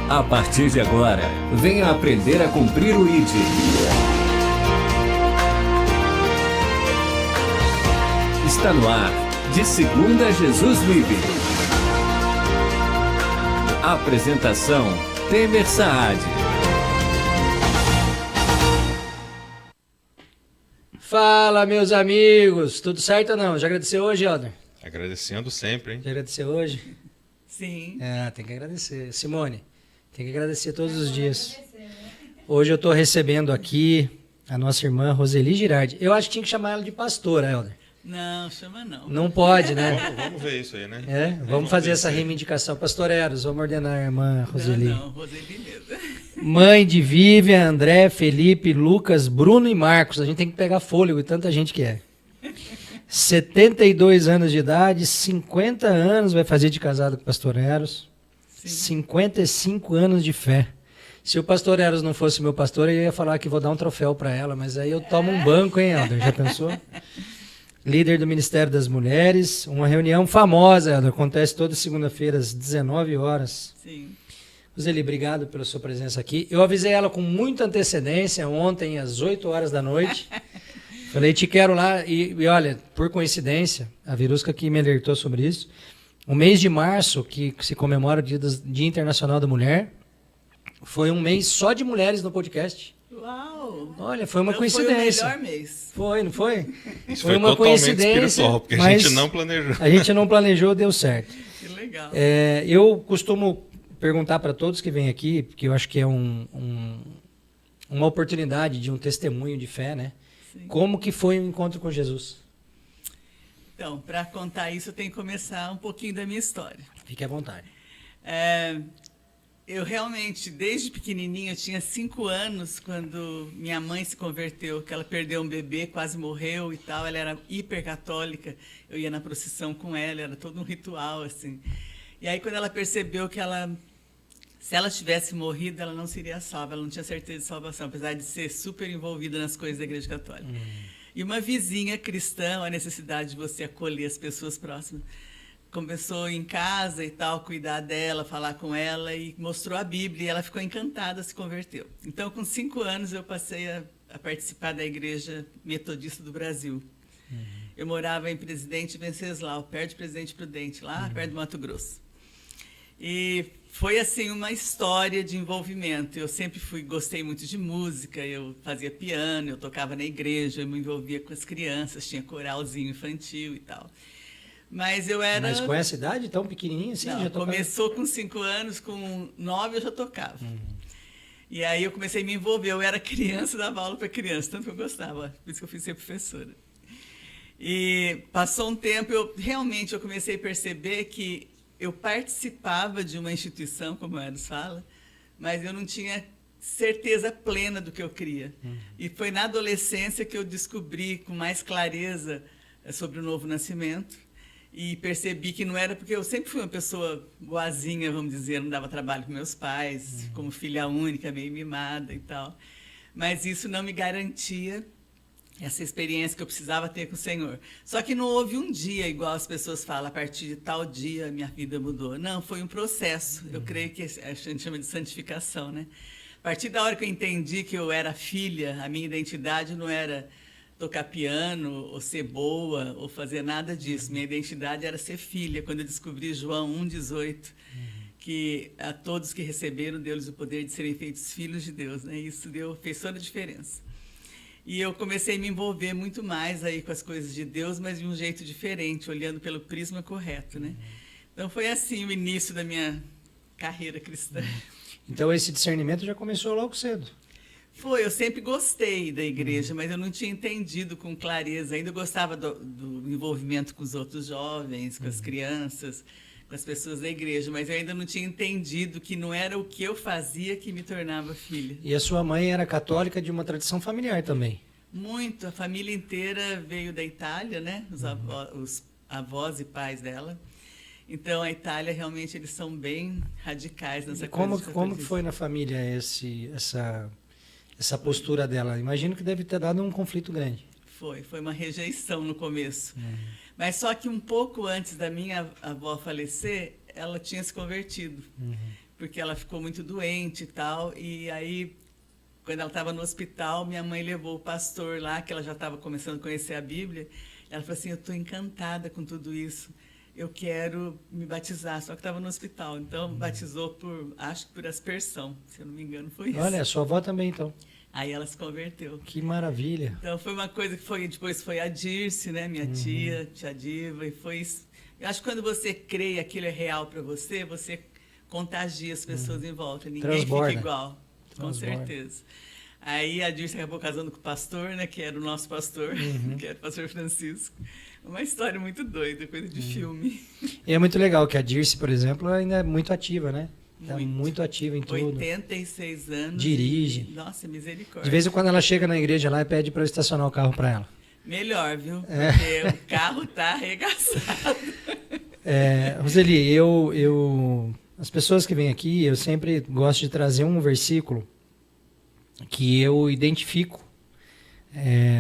A partir de agora, venha aprender a cumprir o ID. Está no ar. De segunda, Jesus vive. Apresentação: Temer Saad. Fala, meus amigos. Tudo certo ou não? Já agradeceu hoje, Helder? Agradecendo sempre, hein? Já agradeceu hoje? Sim. Tem que agradecer. Simone, tem que agradecer todos os dias. Hoje eu estou recebendo aqui a nossa irmã Roseli Girardi. Eu acho que tinha que chamar ela de pastora, Helder. Não, chama não. Não pode, né? Vamos ver isso aí, né? Vamos fazer essa reivindicação. Pastor Eros, vamos ordenar a irmã Roseli. Não, Roseli mesmo. Mãe de Vivian, André, Felipe, Lucas, Bruno e Marcos. A gente tem que pegar fôlego e tanta gente que é. 72 anos de idade, 50 anos vai fazer de casado com o pastor Eros. Sim. 55 anos de fé. Se o pastor Eros não fosse meu pastor, eu ia falar que vou dar um troféu para ela, mas aí eu tomo um banco, hein, Helder? Já pensou? Líder do Ministério das Mulheres, uma reunião famosa, Helder, acontece toda segunda-feira às 19 horas. Sim. Roseli, obrigado pela sua presença aqui. Eu avisei ela com muita antecedência ontem, às 8 horas da noite. Falei, te quero lá. E olha, por coincidência, a Virusca que me alertou sobre isso, o mês de março, que se comemora o Dia Internacional da Mulher, foi um mês só de mulheres no podcast. Uau! Olha, foi uma então coincidência. Foi o melhor mês. Foi, não foi? Isso foi uma coincidência, espiritual, porque mas a gente não planejou. A gente não planejou, deu certo. Que legal. Eu costumo perguntar para todos que vêm aqui, porque eu acho que é uma oportunidade de um testemunho de fé, né? Sim. Como que foi o encontro com Jesus? Então, para contar isso, eu tenho que começar um pouquinho da minha história. Fique à vontade. Eu realmente, desde pequenininha, eu tinha 5 anos, quando minha mãe se converteu, que ela perdeu um bebê, quase morreu e tal. Ela era hipercatólica, eu ia na procissão com ela, era todo um ritual, assim. E aí, quando ela percebeu que se ela tivesse morrido, ela não seria salva, ela não tinha certeza de salvação, apesar de ser super envolvida nas coisas da Igreja Católica. E uma vizinha cristã, a necessidade de você acolher as pessoas próximas, começou em casa e tal, cuidar dela, falar com ela, e mostrou a Bíblia, e ela ficou encantada, se converteu. Então, com 5 anos, eu passei a participar da Igreja Metodista do Brasil. Eu morava em Presidente Venceslau, perto de Presidente Prudente, lá perto do Mato Grosso. E foi, assim, uma história de envolvimento. Eu sempre gostei muito de música, eu fazia piano, eu tocava na igreja, eu me envolvia com as crianças, tinha coralzinho infantil e tal. Mas com essa idade tão pequenininha assim? Não, já começou com 5 anos, com 9 eu já tocava. E aí eu comecei a me envolver, eu era criança, dava aula para criança, tanto que eu gostava, por isso que eu fui ser professora. E passou um tempo, eu comecei a perceber que eu participava de uma instituição, como o Eros fala, mas eu não tinha certeza plena do que eu queria. E foi na adolescência que eu descobri com mais clareza sobre o novo nascimento, e percebi que não era porque eu sempre fui uma pessoa boazinha, vamos dizer, não dava trabalho para meus pais, como filha única, meio mimada e tal. Mas isso não me garantia essa experiência que eu precisava ter com o Senhor. Só que não houve um dia, igual as pessoas falam, a partir de tal dia minha vida mudou. Não, foi um processo. Eu creio que a gente chama de santificação, né? A partir da hora que eu entendi que eu era filha, a minha identidade não era tocar piano, ou ser boa, ou fazer nada disso. Minha identidade era ser filha. Quando eu descobri João 1,18, que a todos que receberam, deu-lhes o poder de serem feitos filhos de Deus, né? Isso fez toda a diferença. E eu comecei a me envolver muito mais aí com as coisas de Deus, mas de um jeito diferente, olhando pelo prisma correto, né? Então foi assim o início da minha carreira cristã. Então esse discernimento já começou logo cedo. Foi, eu sempre gostei da igreja, mas eu não tinha entendido com clareza. Ainda eu gostava do envolvimento com os outros jovens, com as crianças, com as pessoas da igreja, mas eu ainda não tinha entendido que não era o que eu fazia que me tornava filha. E a sua mãe era católica de uma tradição familiar também? Muito, a família inteira veio da Itália, né? Os avós e pais dela. Então, a Itália, realmente, eles são bem radicais nessa coisa. Como que foi na família essa postura dela? Imagino que deve ter dado um conflito grande. Foi uma rejeição no começo. Mas só que um pouco antes da minha avó falecer, ela tinha se convertido. porque ela ficou muito doente e tal. E aí, quando ela estava no hospital, minha mãe levou o pastor lá, que ela já estava começando a conhecer a Bíblia. Ela falou assim, eu estou encantada com tudo isso. Eu quero me batizar, só que estava no hospital. Então, batizou acho que por aspersão, se eu não me engano, foi isso. Olha, sua avó também, então. Aí ela se converteu. Que maravilha. Então, foi uma coisa que depois foi a Dirce, né, minha tia Diva, e foi isso. Eu acho que quando você crê e aquilo é real para você, você contagia as pessoas em volta. Ninguém Transborda. fica igual, com Transborda. certeza. Aí a Dirce acabou casando com o pastor, né, que era o nosso pastor, que era o pastor Francisco. Uma história muito doida, coisa de filme. E é muito legal que a Dirce, por exemplo, ainda é muito ativa, né? Está Muito. muito ativa em tudo. 86 anos. Dirige. Nossa, misericórdia. De vez em quando ela chega na igreja lá e pede para eu estacionar o carro para ela. Melhor, viu? Porque o carro tá arregaçado. Roseli, as pessoas que vêm aqui, eu sempre gosto de trazer um versículo que eu identifico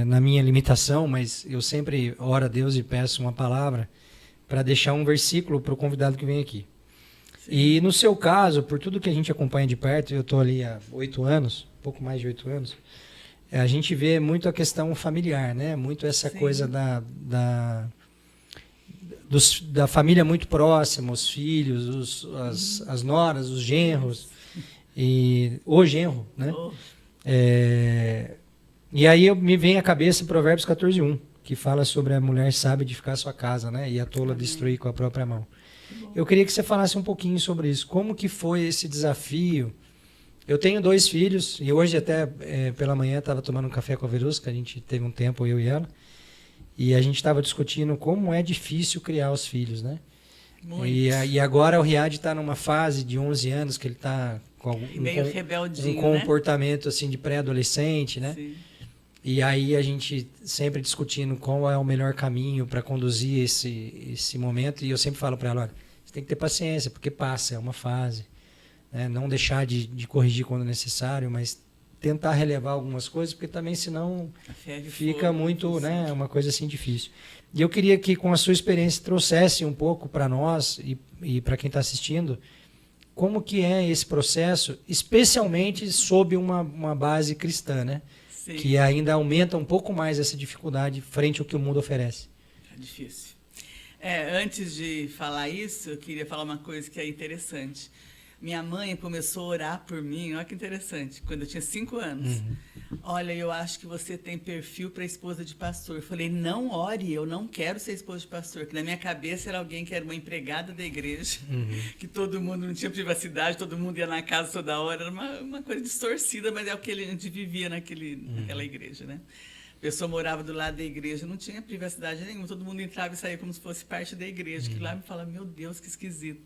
na minha limitação, mas eu sempre oro a Deus e peço uma palavra para deixar um versículo para o convidado que vem aqui. Sim. E no seu caso, por tudo que a gente acompanha de perto, eu estou ali há 8 anos, um pouco mais de 8 anos, a gente vê muito a questão familiar, né? Muito essa Sim. coisa da família muito próxima, os filhos, as noras, os genros, e o genro, né? Oh. E aí me vem à cabeça Provérbios 14:1, que fala sobre a mulher sábia edificar sua casa, né? E a tola destruir com a própria mão. Eu queria que você falasse um pouquinho sobre isso. Como que foi esse desafio? Eu tenho 2 filhos, e hoje até pela manhã estava tomando um café com a Verusca, a gente teve um tempo, eu e ela, e a gente estava discutindo como é difícil criar os filhos, né? E agora o Riad está numa fase de 11 anos que ele está com meio rebeldinho, um comportamento assim de pré-adolescente, né? Sim. E aí a gente sempre discutindo qual é o melhor caminho para conduzir esse momento, e eu sempre falo para ela, olha, você tem que ter paciência, porque passa, é uma fase, né? Não deixar de corrigir quando necessário, mas tentar relevar algumas coisas, porque também senão fica muito, né, uma coisa assim difícil. E eu queria que com a sua experiência trouxesse um pouco para nós e para quem está assistindo, como que é esse processo, especialmente sob uma base cristã, né? Sim. Que ainda aumenta um pouco mais essa dificuldade frente ao que o mundo oferece. É difícil. Antes de falar isso, eu queria falar uma coisa que é interessante. Minha mãe começou a orar por mim, olha que interessante, quando eu tinha 5 anos. Olha, eu acho que você tem perfil para esposa de pastor. Eu falei, não ore, eu não quero ser esposa de pastor. Que na minha cabeça era alguém que era uma empregada da igreja, que todo mundo não tinha privacidade, todo mundo ia na casa toda hora. Era uma coisa distorcida, mas é o que a gente vivia naquela igreja, né? A pessoa morava do lado da igreja, não tinha privacidade nenhuma, todo mundo entrava e saía como se fosse parte da igreja. Que lá me fala, meu Deus, que esquisito.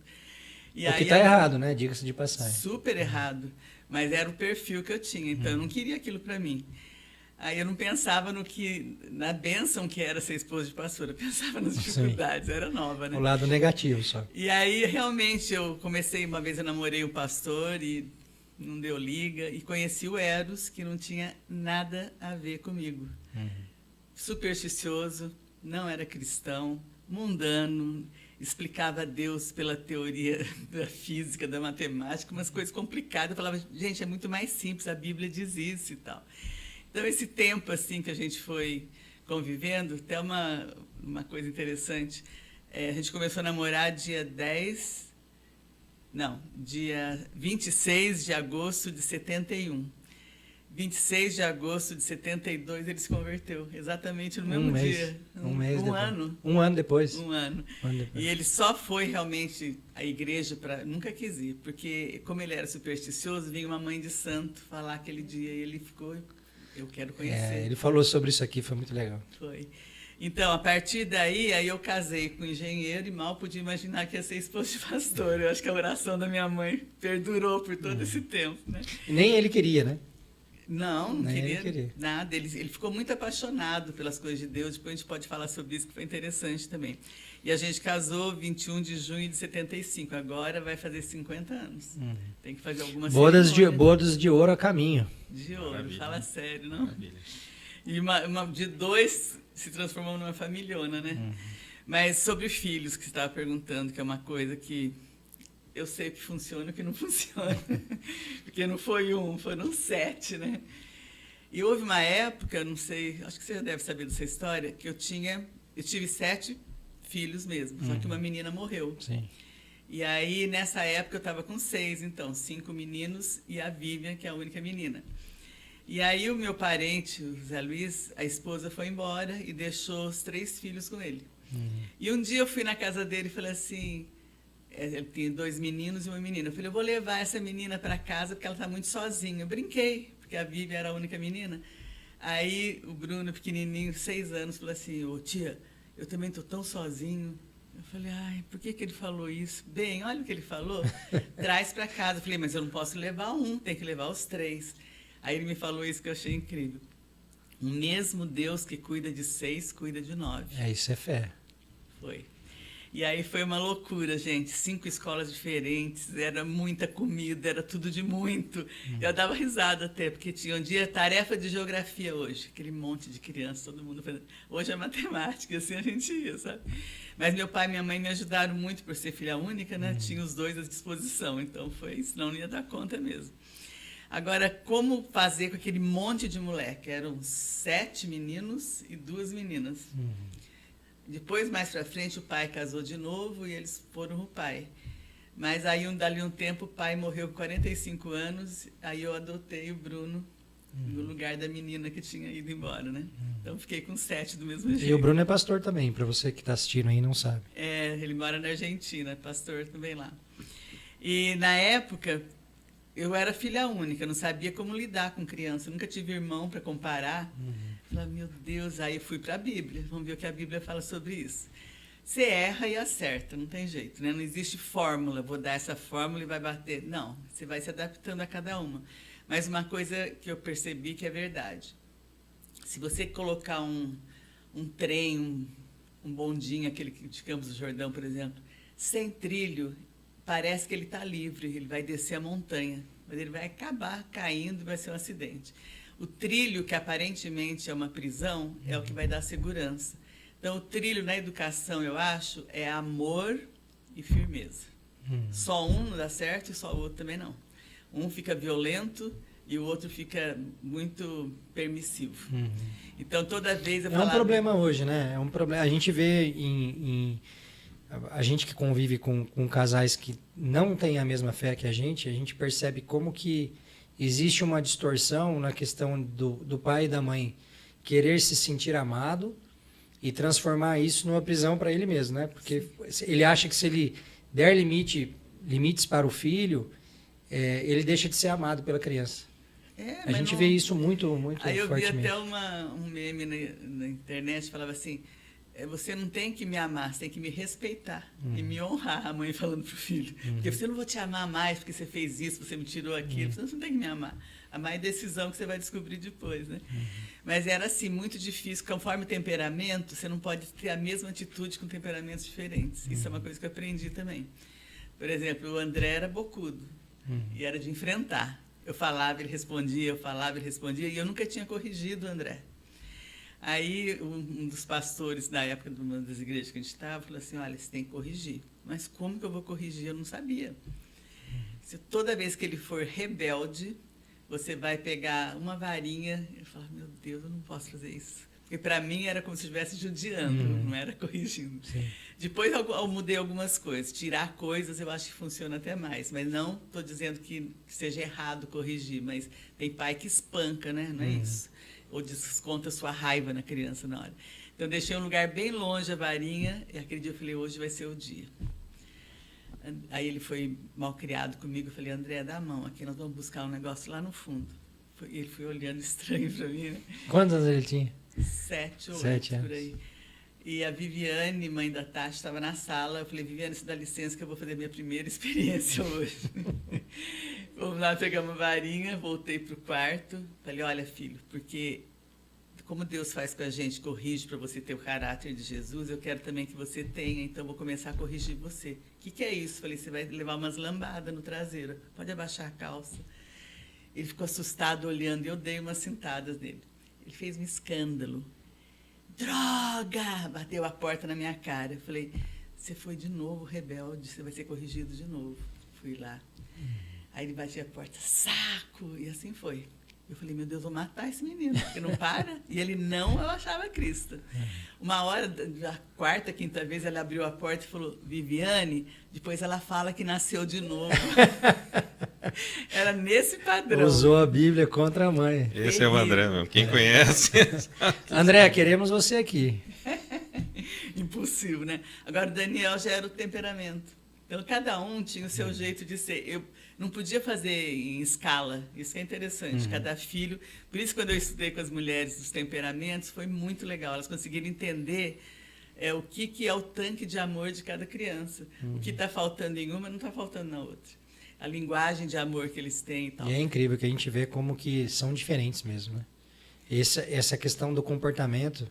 O que está errado, né? Diga-se de passagem. Super errado. Mas era o perfil que eu tinha, então eu não queria aquilo para mim. Aí eu não pensava na bênção que era ser esposa de pastora, eu pensava nas dificuldades, Sim. Era nova, né? O lado negativo só. E aí, realmente, uma vez eu namorei um pastor e não deu liga, e conheci o Eros, que não tinha nada a ver comigo. Supersticioso, não era cristão, mundano, explicava Deus pela teoria da física, da matemática, umas coisas complicadas. Eu falava, gente, é muito mais simples, a Bíblia diz isso e tal. Então, esse tempo assim que a gente foi convivendo, até uma coisa interessante, a gente começou a namorar dia 26 de agosto de 71. 26 de agosto de 72, ele se converteu, exatamente no mesmo dia. Um ano. Um ano depois. Um ano. E ele só foi realmente à igreja nunca quis ir, porque como ele era supersticioso, vinha uma mãe de santo falar aquele dia, e ele ficou, eu quero conhecer. Ele falou sobre isso aqui, foi muito legal. Foi. Então, a partir daí, aí eu casei com um engenheiro e mal podia imaginar que ia ser esposa de pastor. Eu acho que a oração da minha mãe perdurou por todo esse tempo, né? E nem ele queria, né? Não queria nada. Ele ficou muito apaixonado pelas coisas de Deus. Depois a gente pode falar sobre isso, que foi interessante também. E a gente casou 21 de junho de 75. Agora vai fazer 50 anos. Tem que fazer algumas bodas de ouro a caminho. De ouro, Maravilha. Fala sério, não? Maravilha. E de 2 se transformou numa familhona, né? Mas sobre filhos, que você estava perguntando, que é uma coisa que eu sei o que funciona e o que não funciona. Porque não foi um, foram 7, né? E houve uma época, não sei, acho que você já deve saber dessa história, que eu tive 7 filhos mesmo, só que uma menina morreu. Sim. E aí, nessa época, eu estava com 6, então, 5 meninos e a Vivian, que é a única menina. E aí, o meu parente, o Zé Luiz, a esposa foi embora e deixou os 3 filhos com ele. E um dia eu fui na casa dele e falei assim, ele tinha 2 meninos e uma menina. Eu falei, eu vou levar essa menina para casa porque ela está muito sozinha. Eu brinquei, porque a Vivian era a única menina. Aí, o Bruno, pequenininho, 6 anos, falou assim, ô tia, eu também estou tão sozinho. Eu falei, ai, por que ele falou isso? Bem, olha o que ele falou, traz para casa. Eu falei, mas eu não posso levar um, tem que levar os 3. Aí ele me falou isso que eu achei incrível. O mesmo Deus que cuida de 6, cuida de 9. Isso é fé. Foi. E aí foi uma loucura, gente. 5 escolas diferentes, era muita comida, era tudo de muito. Eu dava risada até, porque tinha um dia tarefa de geografia hoje. Aquele monte de crianças, todo mundo fazendo. Hoje é matemática, assim a gente ia, sabe? Mas meu pai e minha mãe me ajudaram muito por ser filha única, né? Tinha os 2 à disposição, então foi, senão não ia dar conta mesmo. Agora, como fazer com aquele monte de moleque? Eram 7 meninos e 2 meninas. Depois, mais para frente, o pai casou de novo e eles foram o pai. Mas aí, dali um tempo, o pai morreu com 45 anos, aí eu adotei o Bruno no lugar da menina que tinha ido embora, né? Então, fiquei com 7 do mesmo jeito. E o Bruno é pastor também, para você que está assistindo aí e não sabe. É, ele mora na Argentina, é pastor também lá. E, na época, eu era filha única, não sabia como lidar com criança, nunca tive irmão para comparar. Falei, meu Deus, aí fui para a Bíblia, vamos ver o que a Bíblia fala sobre isso. Você erra e acerta, não tem jeito, né? Não existe fórmula, vou dar essa fórmula e vai bater. Não, você vai se adaptando a cada uma. Mas uma coisa que eu percebi que é verdade, se você colocar um trem, um bondinho, aquele de Campos do Jordão, por exemplo, sem trilho, parece que ele está livre, ele vai descer a montanha, mas ele vai acabar caindo e vai ser um acidente. O trilho, que aparentemente é uma prisão, é o que vai dar segurança. Então, o trilho na educação, eu acho, é amor e firmeza. Só um não dá certo e só o outro também não. Um fica violento e o outro fica muito permissivo. Então, toda vez eu falava... É um problema hoje, né? É um problema. A gente vê a gente que convive com casais que não têm a mesma fé que a gente percebe como que existe uma distorção na questão do pai e da mãe querer se sentir amado e transformar isso numa prisão para ele mesmo, né? Porque ele acha que se ele der limites para o filho, ele deixa de ser amado pela criança. A gente vê isso muito fortemente. Aí eu vi até um meme na internet, falava assim, você não tem que me amar, você tem que me respeitar e me honrar, a mãe falando pro filho. Porque você não vou te amar mais porque você fez isso, você me tirou aquilo, você não tem que me amar. Amar é decisão que você vai descobrir depois, né? Mas era assim, muito difícil, conforme o temperamento, você não pode ter a mesma atitude com temperamentos diferentes. Isso é uma coisa que eu aprendi também. Por exemplo, o André era bocudo e era de enfrentar. Eu falava, ele respondia, eu falava, ele respondia, e eu nunca tinha corrigido o André. Aí, um dos pastores da época de uma das igrejas que a gente estava, falou assim, olha, você tem que corrigir. Mas como que eu vou corrigir? Eu não sabia. Se toda vez que ele for rebelde, você vai pegar uma varinha e falar, meu Deus, eu não posso fazer isso. Porque para mim era como se estivesse judiando, não era corrigindo. Sim. Depois eu mudei algumas coisas. Tirar coisas eu acho que funciona até mais. Mas não estou dizendo que seja errado corrigir, mas tem pai que espanca, né? Não é isso? Ou desconta sua raiva na criança na hora. Então, eu deixei um lugar bem longe a varinha, e aquele dia eu falei, hoje vai ser o dia. Aí ele foi mal criado comigo, eu falei, André, dá a mão, aqui nós vamos buscar um negócio lá no fundo. Ele foi olhando estranho para mim, né? Quantos anos ele tinha? 7 ou 8, por aí. E a Viviane, mãe da Tati, estava na sala. Eu falei, Viviane, você dá licença que eu vou fazer minha primeira experiência hoje. Vamos lá pegar uma varinha, voltei para o quarto. Falei, olha, filho, porque como Deus faz com a gente, corrige para você ter o caráter de Jesus, eu quero também que você tenha, então vou começar a corrigir você. O que é isso? Falei, você vai levar umas lambadas no traseiro, pode abaixar a calça. Ele ficou assustado olhando e eu dei umas cintadas nele. Ele fez um escândalo. Droga! Bateu a porta na minha cara. Eu falei, você foi de novo rebelde, você vai ser corrigido de novo. Fui lá. Aí ele batia a porta, saco! E assim foi. Eu falei, meu Deus, vou matar esse menino, porque não para. E ele não achava Cristo. Uma hora, a quarta, quinta vez, ela abriu a porta e falou, Viviane, depois ela fala que nasceu de novo. Era nesse padrão. Usou a Bíblia contra a mãe. Esse é o André mesmo. Quem conhece. André, queremos você aqui. Impulsivo, né? Agora, o Daniel já era o temperamento. Então, cada um tinha o seu jeito de ser. Eu não podia fazer em escala, isso que é interessante. Cada filho... Por isso, quando eu estudei com as mulheres dos temperamentos, foi muito legal. Elas conseguiram entender o que é o tanque de amor de cada criança. O que está faltando em uma, não está faltando na outra. A linguagem de amor que eles têm e tal. E é incrível que a gente vê como que são diferentes mesmo, né? Essa questão do comportamento,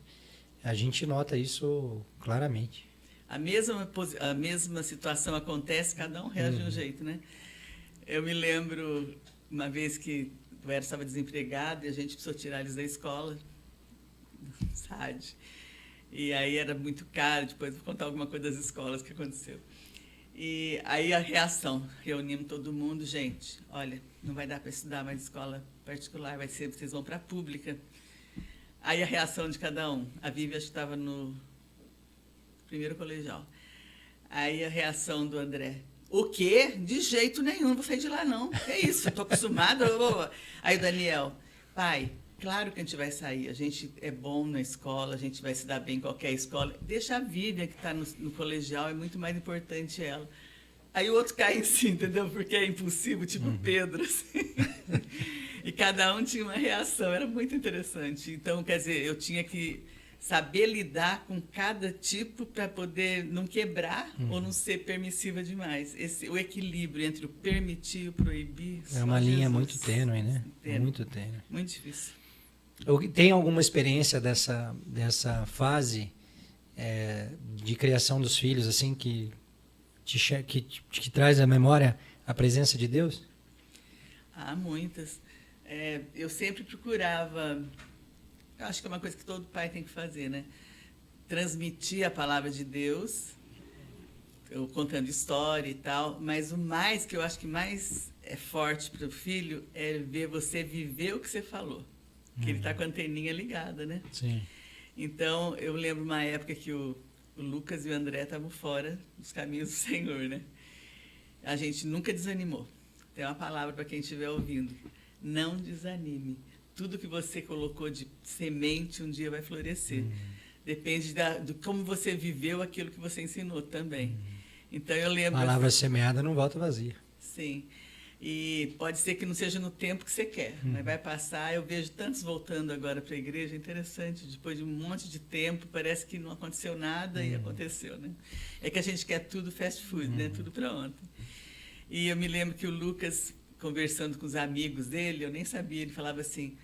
a gente nota isso claramente. A mesma situação acontece, cada um reage de um jeito, né? Eu me lembro uma vez que o Eros estava desempregado e a gente precisou tirar eles da escola, SAD. E aí era muito caro, depois vou contar alguma coisa das escolas que aconteceu. E aí a reação, reunimos todo mundo, gente, olha, não vai dar para estudar mais escola particular, vai ser, vocês vão para a pública. Aí a reação de cada um, a Vivi acho que estava no primeiro colegial. Aí a reação do André, o quê? De jeito nenhum, não vou sair de lá não, é isso, estou acostumado. Aí o Daniel, pai, claro que a gente vai sair, a gente é bom na escola, a gente vai se dar bem em qualquer escola. Deixa a Vivian, que está no colegial, é muito mais importante ela. Aí o outro cai em si, entendeu? Porque é impulsivo, tipo Pedro. Assim. E cada um tinha uma reação, era muito interessante. Então, quer dizer, eu tinha que saber lidar com cada tipo para poder não quebrar ou não ser permissiva demais. O equilíbrio entre o permitir e o proibir. É uma linha muito tênue, né? Tênue. Muito tênue. Muito difícil. Tem alguma experiência dessa fase de criação dos filhos, assim, que te traz à memória a presença de Deus? Há muitas. Eu sempre procurava, acho que é uma coisa que todo pai tem que fazer, né? Transmitir a palavra de Deus, eu contando história e tal, mas o mais que eu acho que mais é forte para o filho é ver você viver o que você falou. Que ele está com a anteninha ligada, né? Sim. Então, eu lembro uma época que o Lucas e o André estavam fora dos caminhos do Senhor, né? A gente nunca desanimou. Tem uma palavra para quem estiver ouvindo. Não desanime. Tudo que você colocou de semente um dia vai florescer. Depende de como você viveu aquilo que você ensinou também. Então, eu lembro... Palavra semeada não volta vazia. Sim. E pode ser que não seja no tempo que você quer, mas vai passar. Eu vejo tantos voltando agora para a igreja, é interessante. Depois de um monte de tempo, parece que não aconteceu nada e aconteceu, né? É que a gente quer tudo fast food, né? Tudo para ontem. E eu me lembro que o Lucas, conversando com os amigos dele, eu nem sabia, ele falava assim,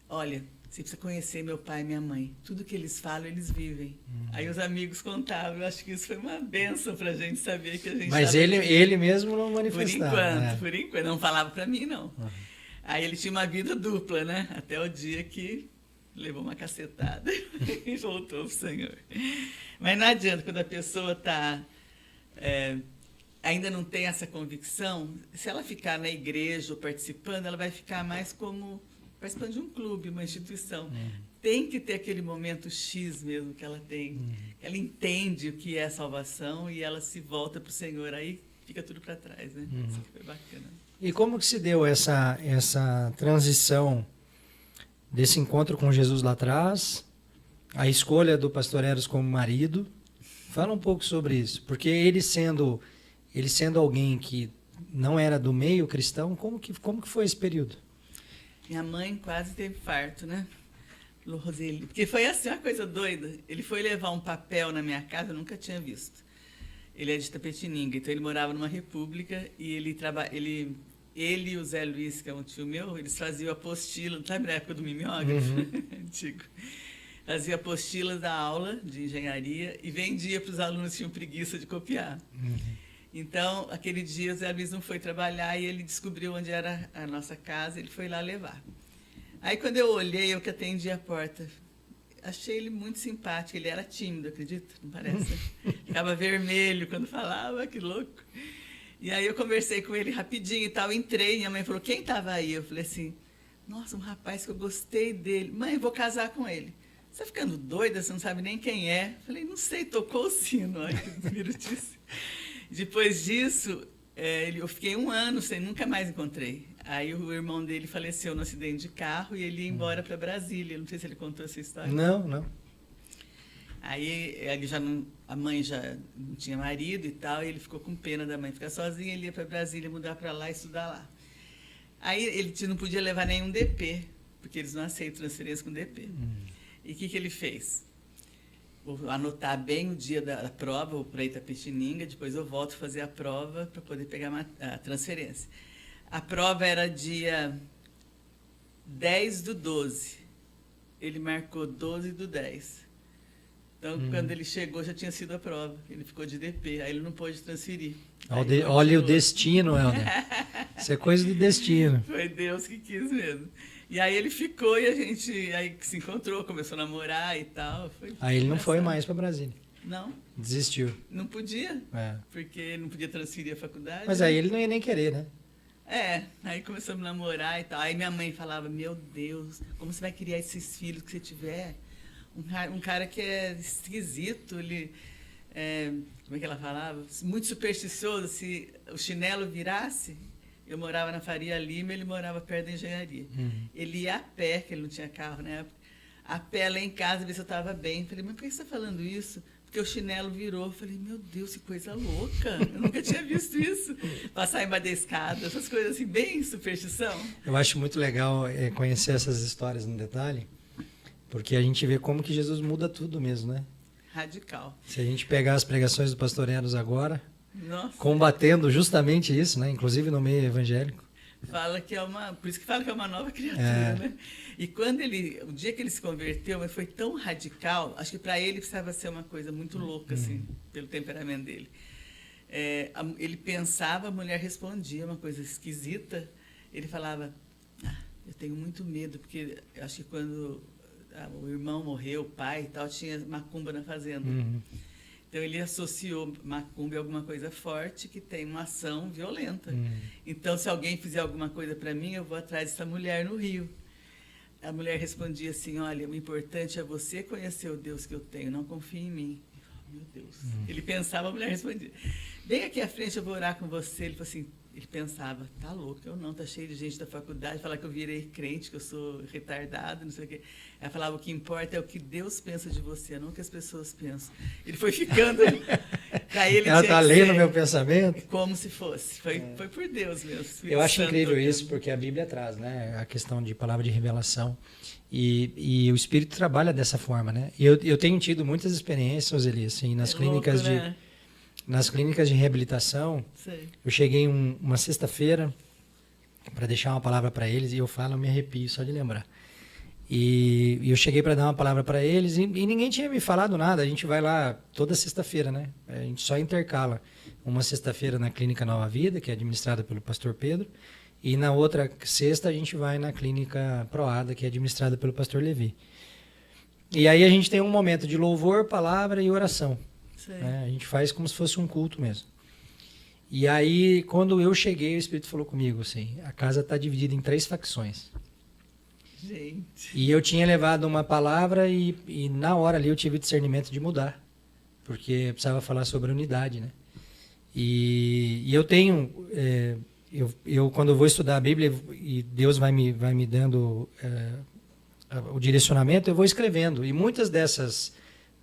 olha, você precisa conhecer meu pai e minha mãe. Tudo que eles falam, eles vivem. Aí os amigos contavam. Eu acho que isso foi uma bênção para a gente saber que a gente... Mas ele mesmo não manifestava. Por enquanto. Não falava para mim, não. Aí ele tinha uma vida dupla, né? Até o dia que levou uma cacetada e voltou para o Senhor. Mas não adianta, quando a pessoa ainda não tem essa convicção, se ela ficar na igreja ou participando, ela vai ficar mais como... participando de um clube, uma instituição. Tem que ter aquele momento X mesmo que ela tem. Ela entende o que é salvação e ela se volta para o Senhor. Aí fica tudo para trás, né? Isso foi bacana. E como que se deu essa transição desse encontro com Jesus lá atrás, a escolha do pastor Eros como marido? Fala um pouco sobre isso. Porque ele sendo alguém que não era do meio cristão, como que foi esse período? Minha mãe quase teve parto, né? Roseli. Porque foi assim, uma coisa doida. Ele foi levar um papel na minha casa, eu nunca tinha visto. Ele é de Itapetininga, então ele morava numa república e ele e o Zé Luiz, que é um tio meu, eles faziam apostila, sabe na época do mimeógrafo? Antigo. Fazia apostilas da aula de engenharia e vendia para os alunos que tinham preguiça de copiar. Então, aquele dia o Zé Luiz não foi trabalhar e ele descobriu onde era a nossa casa, ele foi lá levar. Aí, quando eu olhei, eu que atendi a porta, achei ele muito simpático, ele era tímido, acredita? Não parece? Ficava vermelho quando falava, que louco. E aí eu conversei com ele rapidinho e tal, entrei, minha mãe falou, quem estava aí? Eu falei assim, nossa, um rapaz que eu gostei dele. Mãe, eu vou casar com ele. Você tá ficando doida, você não sabe nem quem é? Eu falei, não sei, tocou o sino. Olha que birutice. Depois disso, eu fiquei 1 ano sem, nunca mais encontrei. Aí o irmão dele faleceu no acidente de carro e ele ia embora para Brasília. Não sei se ele contou essa história. Não. Aí ele a mãe já não tinha marido e tal, e ele ficou com pena da mãe ficar sozinha, ele ia para Brasília, mudar para lá e estudar lá. Aí ele não podia levar nenhum DP, porque eles não aceitam transferência com DP. E o que ele fez? Vou anotar bem o dia da prova, vou para Itapetininga, depois eu volto a fazer a prova para poder pegar a transferência. A prova era dia 10/12. Ele marcou 12/10. Então, quando ele chegou, já tinha sido a prova. Ele ficou de DP, aí ele não pôde transferir. Olha o destino, Helder. Isso é coisa do destino. Foi Deus que quis mesmo. E aí ele ficou e a gente aí se encontrou, começou a namorar e tal. Aí ele não foi mais para Brasília. Não. Desistiu. Não podia, É. porque não podia transferir a faculdade. Mas aí ele não ia nem querer, né? Aí começamos a namorar e tal. Aí minha mãe falava, meu Deus, como você vai criar esses filhos que você tiver? Um cara que é esquisito, ele... como é que ela falava? Muito supersticioso, se o chinelo virasse... Eu morava na Faria Lima, ele morava perto da engenharia. Ele ia a pé, que ele não tinha carro na época, a pé lá em casa, ver se eu estava bem. Falei, mas por que você está falando isso? Porque o chinelo virou. Eu falei, meu Deus, que coisa louca. Eu nunca tinha visto isso. Passar embaixo da escada, essas coisas assim, bem superstição. Eu acho muito legal conhecer essas histórias no detalhe, porque a gente vê como que Jesus muda tudo mesmo, né? Radical. Se a gente pegar as pregações do Pastor Eros agora... Nossa. Combatendo justamente isso, né? Inclusive no meio evangélico. Fala que por isso que fala que é uma nova criatura, né? E quando o dia que ele se converteu, mas foi tão radical, acho que para ele precisava ser uma coisa muito louca, assim, pelo temperamento dele. Ele pensava, a mulher respondia, uma coisa esquisita. Ele falava, eu tenho muito medo, porque eu acho que quando o irmão morreu, o pai e tal, tinha macumba na fazenda. Então, ele associou macumba a alguma coisa forte que tem uma ação violenta. Então, se alguém fizer alguma coisa para mim, eu vou atrás dessa mulher no rio. A mulher respondia assim, olha, o importante é você conhecer o Deus que eu tenho, não confie em mim. Eu falava, meu Deus. Ele pensava, a mulher respondia, vem aqui à frente, eu vou orar com você. Ele falou assim, ele pensava, tá louco, eu não, tá cheio de gente da faculdade, falar que eu virei crente, que eu sou retardado, não sei o quê. Ela falava, o que importa é o que Deus pensa de você, não o que as pessoas pensam. Ele foi ficando, para ele ela está lendo meu pensamento? Como se fosse, foi por Deus mesmo. Eu acho incrível isso, porque a Bíblia traz, né, a questão de palavra de revelação, e o Espírito trabalha dessa forma, né? E eu tenho tido muitas experiências, Elias, assim, nas clínicas louco, né? Nas clínicas de reabilitação. Sei. Eu cheguei uma sexta-feira para deixar uma palavra para eles, e eu falo, eu me arrepio só de lembrar. E eu cheguei para dar uma palavra para eles, e ninguém tinha me falado nada. A gente vai lá toda sexta-feira, né? A gente só intercala. Uma sexta-feira na Clínica Nova Vida, que é administrada pelo pastor Pedro, e na outra sexta a gente vai na Clínica Proada, que é administrada pelo pastor Levi. E aí a gente tem um momento de louvor, palavra e oração. Né? A gente faz como se fosse um culto mesmo. E aí, quando eu cheguei, o Espírito falou comigo assim, a casa está dividida em 3 facções. Gente. E eu tinha levado uma palavra e na hora ali eu tive o discernimento de mudar, porque eu precisava falar sobre unidade, né? E eu tenho, eu quando eu vou estudar a Bíblia e Deus vai me dando o direcionamento, eu vou escrevendo. E muitas dessas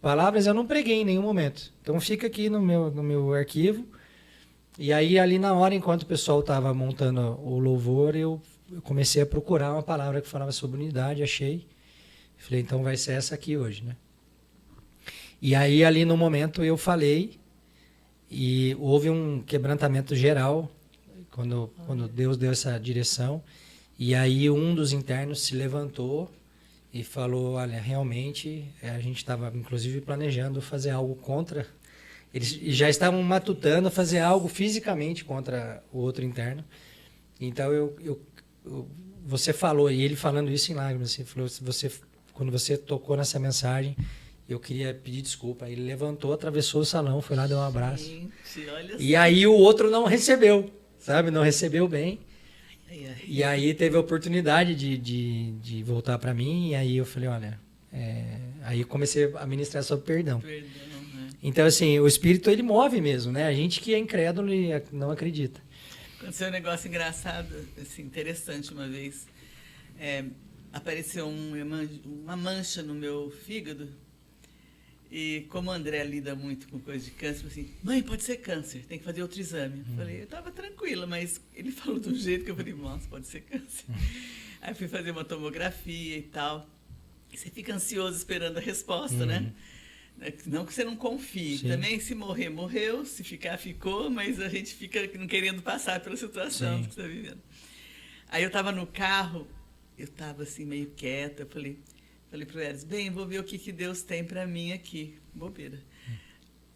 palavras eu não preguei em nenhum momento. Então fica aqui no meu arquivo. E aí ali na hora, enquanto o pessoal estava montando o louvor, eu comecei a procurar uma palavra que falava sobre unidade, achei. Falei, então vai ser essa aqui hoje, né? E aí ali no momento eu falei e houve um quebrantamento geral quando Deus deu essa direção. E aí um dos internos se levantou e falou, olha, realmente a gente estava inclusive planejando fazer algo contra... Eles já estavam matutando fazer algo fisicamente contra o outro interno. Então, você falou, e ele falando isso em lágrimas, assim, falou, quando você tocou nessa mensagem, Eu queria pedir desculpa. Aí ele levantou, atravessou o salão, foi lá, deu um abraço. Gente, olha E aí o outro não recebeu, sabe? Não recebeu bem. Ai, ai. E aí teve a oportunidade de voltar para mim. E aí eu falei, olha... Aí eu comecei a ministrar sobre perdão. Perdão, né? Então, assim, o Espírito, ele move mesmo, né? A gente que é incrédulo e não acredita. Aconteceu um negócio engraçado, assim, interessante uma vez. Apareceu uma mancha no meu fígado. E como o André lida muito com coisa de câncer, eu falei assim, mãe, pode ser câncer, tem que fazer outro exame. Eu falei, eu estava tranquila, mas ele falou de um jeito que eu falei, nossa, pode ser câncer. Aí fui fazer uma tomografia e tal. E você fica ansioso esperando a resposta, né? Não que você não confie. Sim. Também, se morrer, morreu. Se ficar, ficou. Mas a gente fica não querendo passar pela situação que você está vivendo. Aí eu estava no carro, eu estava assim, meio quieta. Eu falei para o Eris, bem, vou ver o que Deus tem para mim aqui. Bobeira.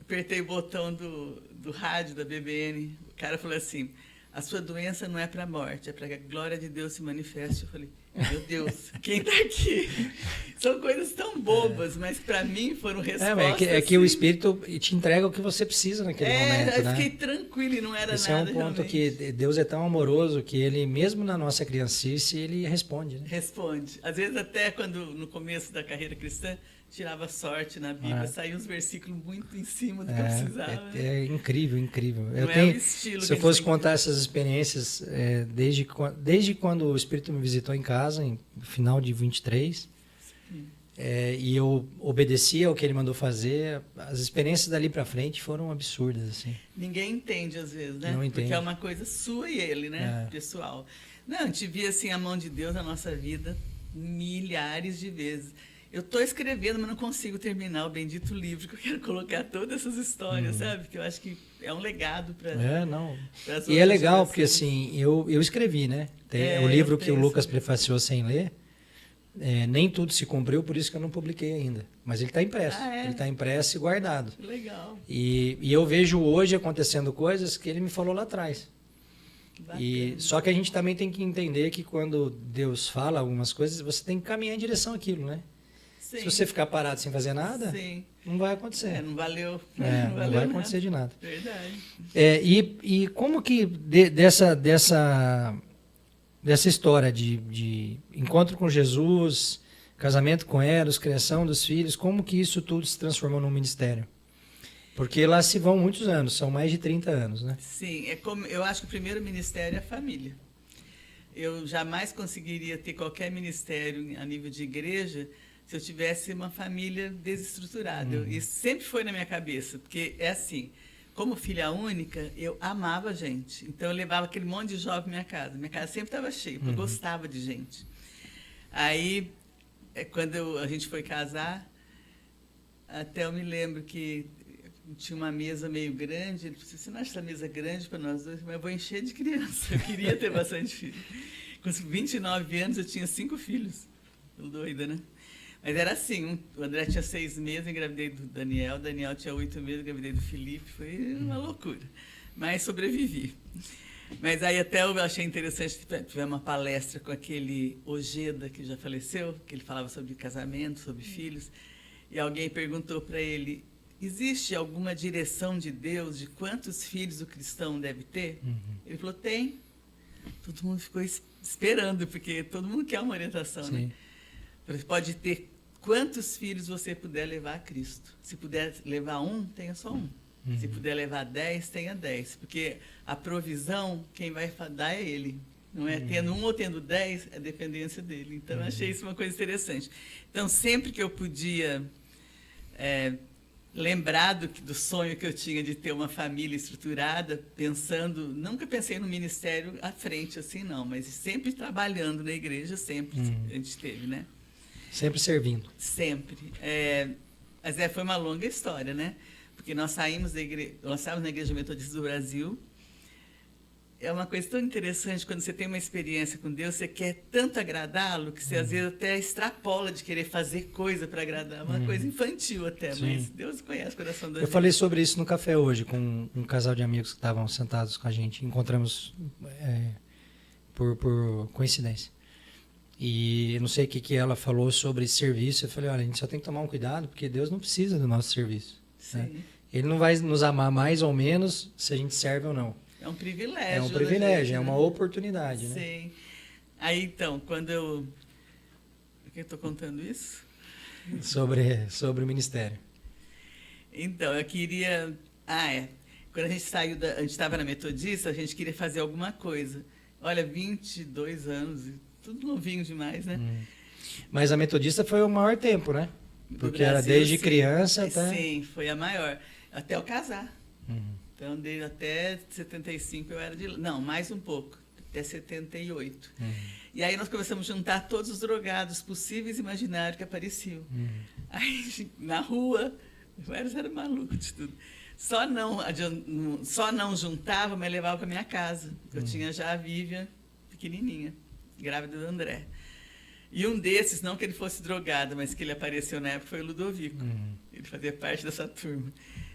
Apertei o botão do rádio da BBN. O cara falou assim, a sua doença não é para a morte, é para que a glória de Deus se manifeste. Eu falei, meu Deus, quem está aqui? São coisas tão bobas, mas para mim foram respostas. É que o Espírito te entrega o que você precisa naquele momento, eu né? fiquei tranquila e não era Esse nada. é um ponto realmente. que Deus é tão amoroso que ele, mesmo na nossa criancice, ele responde, né? Responde. Às vezes até quando, no começo da carreira cristã, tirava sorte na Bíblia, saía uns versículos muito em cima do que eu precisava. É incrível, incrível. Não Eu é tenho, o estilo se que eu fosse a gente tem que contar essas experiências, desde quando o Espírito me visitou em casa, em final de 23, e eu obedecia ao que ele mandou fazer, as experiências dali para frente foram absurdas, assim. Ninguém entende às vezes, né? Não entende. Porque é uma coisa sua e ele, né? Pessoal. Não, a gente via assim a mão de Deus na nossa vida milhares de vezes. Eu estou escrevendo, mas não consigo terminar o bendito livro, que eu quero colocar todas essas histórias, sabe? Que eu acho que é um legado para Não. as E é outras legal, porque gerações. assim, eu escrevi, né? Tem o eu livro que o tenho Lucas essa- prefaciou sem ler, nem tudo se cumpriu, por isso que eu não publiquei ainda. Mas ele está impresso. Ah, é? Ele está impresso e guardado. Que legal. E eu vejo hoje acontecendo coisas que ele me falou lá atrás. Bacana. Só que a gente também tem que entender que quando Deus fala algumas coisas, você tem que caminhar em direção àquilo, né? Sim. Se você ficar parado sem fazer nada, Sim. não vai acontecer. Não valeu. Não valeu vai nada. acontecer de nada. Verdade. E como que dessa história de encontro com Jesus, casamento com Eros, criação dos filhos, como que isso tudo se transformou num ministério? Porque lá se vão muitos anos, são mais de 30 anos, né? Sim, eu acho que o primeiro ministério é a família. Eu jamais conseguiria ter qualquer ministério a nível de igreja se eu tivesse uma família desestruturada. Isso sempre foi na minha cabeça, porque é assim, como filha única, eu amava gente. Então eu levava aquele monte de jovem para minha casa. Minha casa sempre estava cheia, porque eu gostava de gente. Aí, quando a gente foi casar, até eu me lembro que tinha uma mesa meio grande. Ele disse, você não acha essa mesa grande para nós dois? Mas eu vou encher de criança. Eu queria ter bastante filho. Com 29 anos, eu tinha 5 filhos. Doida, né? Mas era assim, o André tinha 6 meses, engravidei do Daniel. O Daniel tinha 8 meses, engravidei do Felipe. Foi uma loucura. Mas sobrevivi. Mas aí até eu achei interessante, tivemos uma palestra com aquele Ojeda, que já faleceu, que ele falava sobre casamento, sobre filhos. E alguém perguntou para ele, existe alguma direção de Deus de quantos filhos o cristão deve ter? Ele falou, tem. Todo mundo ficou esperando, porque todo mundo quer uma orientação, Sim. né? Você pode ter quantos filhos você puder levar a Cristo. Se puder levar um, tenha só um. Se puder levar 10, tenha 10. Porque a provisão, quem vai dar é Ele. Não é tendo um ou tendo 10, é dependência dele. Então, eu achei isso uma coisa interessante. Então, sempre que eu podia lembrar do sonho que eu tinha de ter uma família estruturada, pensando, nunca pensei no ministério à frente, assim, não, mas sempre trabalhando na igreja, sempre a gente teve, né? Sempre servindo. Sempre. Mas foi uma longa história, né? Porque nós saímos da igreja, nós estávamos na Igreja Metodista do Brasil. É uma coisa tão interessante quando você tem uma experiência com Deus, você quer tanto agradá-lo que você às vezes até extrapola de querer fazer coisa para agradar, uma coisa infantil até, Sim. mas Deus conhece o coração da Eu gente. falei sobre isso no café hoje com um casal de amigos que estavam sentados com a gente. Encontramos por coincidência. E eu não sei o que ela falou sobre serviço. Eu falei, olha, a gente só tem que tomar um cuidado, porque Deus não precisa do nosso serviço. Né? Sim. Ele não vai nos amar mais ou menos se a gente serve ou não. É um privilégio. É um da privilégio, gente, é uma né? oportunidade, né? Sim. Aí, então, quando eu... Por que eu estou contando isso? Sobre o ministério. Então, eu queria... Quando a gente saiu a gente estava na Metodista, a gente queria fazer alguma coisa. Olha, 22 anos, tudo novinho demais, né? Mas a Metodista foi o maior tempo, né? Do Porque era Brasil, desde sim. criança até... Sim, foi a maior. Até eu casar. Então, até 75 eu era de... Não, mais um pouco. Até 78. E aí nós começamos a juntar todos os drogados possíveis e imaginários que apareciam. Aí, na rua, vários eram malucos de tudo. Só não juntava, mas levava para minha casa. Eu tinha já a Vivian, pequenininha, grávida do André. E um desses, não que ele fosse drogado, mas que ele apareceu na época, foi o Ludovico. Ele fazia parte dessa turma.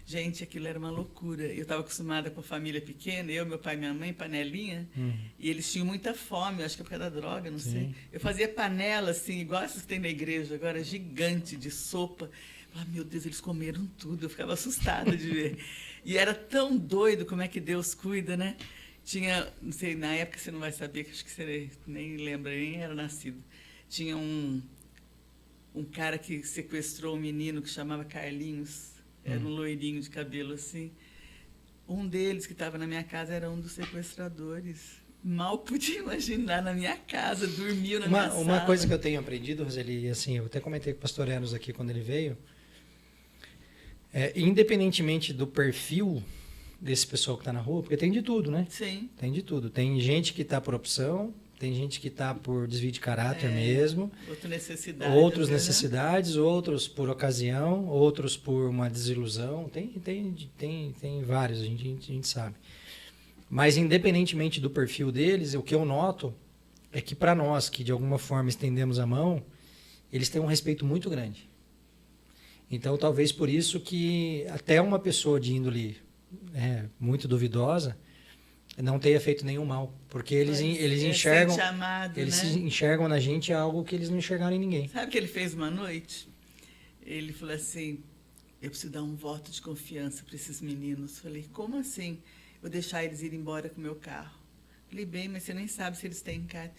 Gente, aquilo era uma loucura. Eu estava acostumada com família pequena, eu, meu pai e minha mãe, panelinha, e eles tinham muita fome, acho que é por causa da droga, não sei. Eu fazia panela, assim, igual essas que tem na igreja agora, gigante, de sopa. Meu Deus, eles comeram tudo, eu ficava assustada de ver. E era tão doido como é que Deus cuida, né? Tinha, não sei, na época você não vai saber, que acho que você nem lembra, nem era nascido. Tinha um cara que sequestrou um menino que chamava Carlinhos, era um loirinho de cabelo assim. Um deles que estava na minha casa era um dos sequestradores. Mal podia imaginar na minha casa, dormiu na minha sala. Uma coisa que eu tenho aprendido, Roseli, assim, eu até comentei com o pastor Enos aqui quando ele veio, independentemente do perfil desse pessoal que está na rua, porque tem de tudo, né? Sim. Tem de tudo. Tem gente que está por opção, tem gente que está por desvio de caráter mesmo. Outros necessidades, outros por ocasião, outros por uma desilusão. Tem vários, a gente sabe. Mas independentemente do perfil deles, o que eu noto é que para nós, que de alguma forma estendemos a mão, eles têm um respeito muito grande. Então, talvez por isso que até uma pessoa de índole muito duvidosa não tenha feito nenhum mal, porque eles enxergam, amado, eles né? enxergam na gente algo que eles não enxergaram em ninguém. Sabe o que ele fez uma noite? Ele falou assim: eu preciso dar um voto de confiança para esses meninos. Falei: como assim? Vou deixar eles ir embora com o meu carro. Falei: bem, mas você nem sabe se eles têm carta.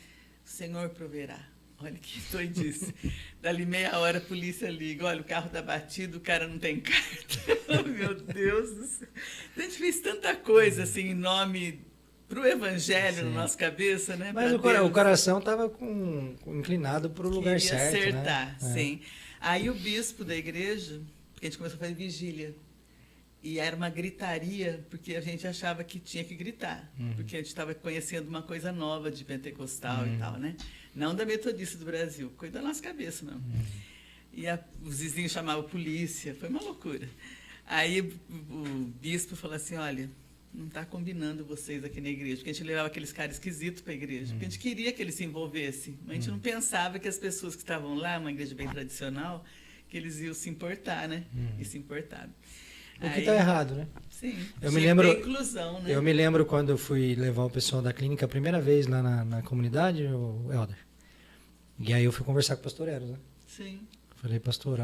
O Senhor proverá. Olha que doidice. Dali meia hora a polícia liga: olha, o carro está batido, o cara não tem carta. Oh, meu Deus do céu. A gente fez tanta coisa assim em nome para o evangelho na nossa cabeça, né? Mas o coração estava inclinado para o lugar certo, acertar, né? sim. Aí o bispo da igreja, porque a gente começou a fazer vigília, e era uma gritaria, porque a gente achava que tinha que gritar, porque a gente estava conhecendo uma coisa nova de pentecostal e tal, né? Não da metodista do Brasil, coisa da nossa cabeça mesmo. E os vizinhos chamavam a polícia, foi uma loucura. Aí o bispo falou assim: olha, não está combinando vocês aqui na igreja, porque a gente levava aqueles caras esquisitos para a igreja, porque a gente queria que eles se envolvessem, mas a gente não pensava que as pessoas que estavam lá, uma igreja bem tradicional, que eles iam se importar, né? E se importaram. O que está errado, né? Sim, eu me lembro, inclusão, né? Eu me lembro quando eu fui levar o pessoal da clínica a primeira vez lá na comunidade, o Helder. E aí eu fui conversar com o pastor Eros, né? Sim. Falei: pastor,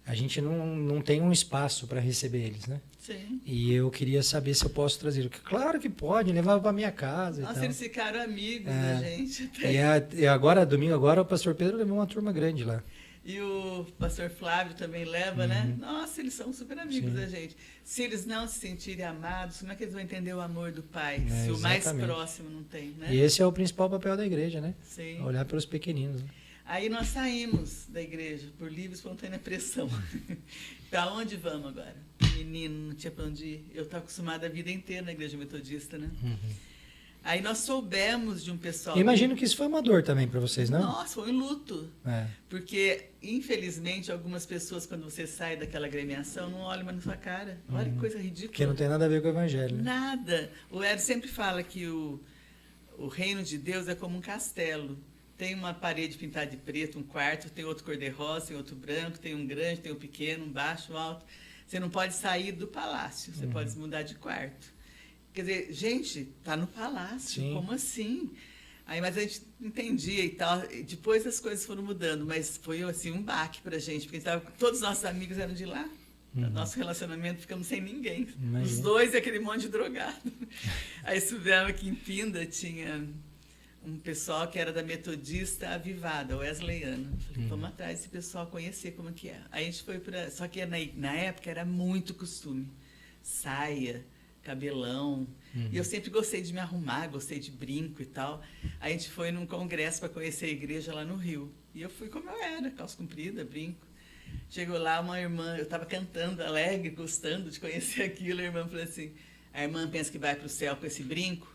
a gente não tem um espaço para receber eles, né? Sim. E eu queria saber se eu posso trazer. Claro que pode, levava para minha casa. Nossa, e tal. eles ficaram amigos da gente. E agora, domingo agora, o pastor Pedro levou uma turma grande lá. E o pastor Flávio também leva, né? Nossa, eles são super amigos da gente. Se eles não se sentirem amados, como é que eles vão entender o amor do Pai? Se o mais próximo não tem, né? E esse é o principal papel da igreja, né? Sim. Olhar pelos pequeninos. Né? Aí nós saímos da igreja por livre e espontânea pressão. Para onde vamos agora? Menino, não tinha para onde ir. Eu estava acostumada a vida inteira na igreja metodista, né? Aí nós soubemos de um pessoal... Imagino que isso foi uma dor também para vocês, não? Nossa, foi um luto. Porque, infelizmente, algumas pessoas, quando você sai daquela agremiação, não olham mais na sua cara. Olha que coisa ridícula. Porque não tem nada a ver com o evangelho. Né? Nada. O Ed sempre fala que o reino de Deus é como um castelo. Tem uma parede pintada de preto, um quarto, tem outro cor-de-rosa, tem outro branco, tem um grande, tem um pequeno, um baixo, um alto. Você não pode sair do palácio, você pode mudar de quarto. Quer dizer, gente, está no palácio, como assim? Aí, mas a gente entendia e tal. E depois as coisas foram mudando, mas foi assim um baque pra gente, porque todos os nossos amigos eram de lá. Nosso relacionamento ficamos sem ninguém. Imagina. Os dois e aquele monte de drogado. Aí estudamos aqui em Pinda, tinha um pessoal que era da Metodista Avivada, Wesleyana. Falei, vamos atrás desse pessoal, conhecer como que é. Aí a gente foi para... Só que na época era muito costume. Saia, cabelão. E eu sempre gostei de me arrumar, gostei de brinco e tal. Aí a gente foi num congresso para conhecer a igreja lá no Rio. E eu fui como eu era, calça comprida, brinco. Chegou lá uma irmã, eu estava cantando alegre, gostando de conhecer aquilo. A irmã falou assim, a irmã pensa que vai para o céu com esse brinco?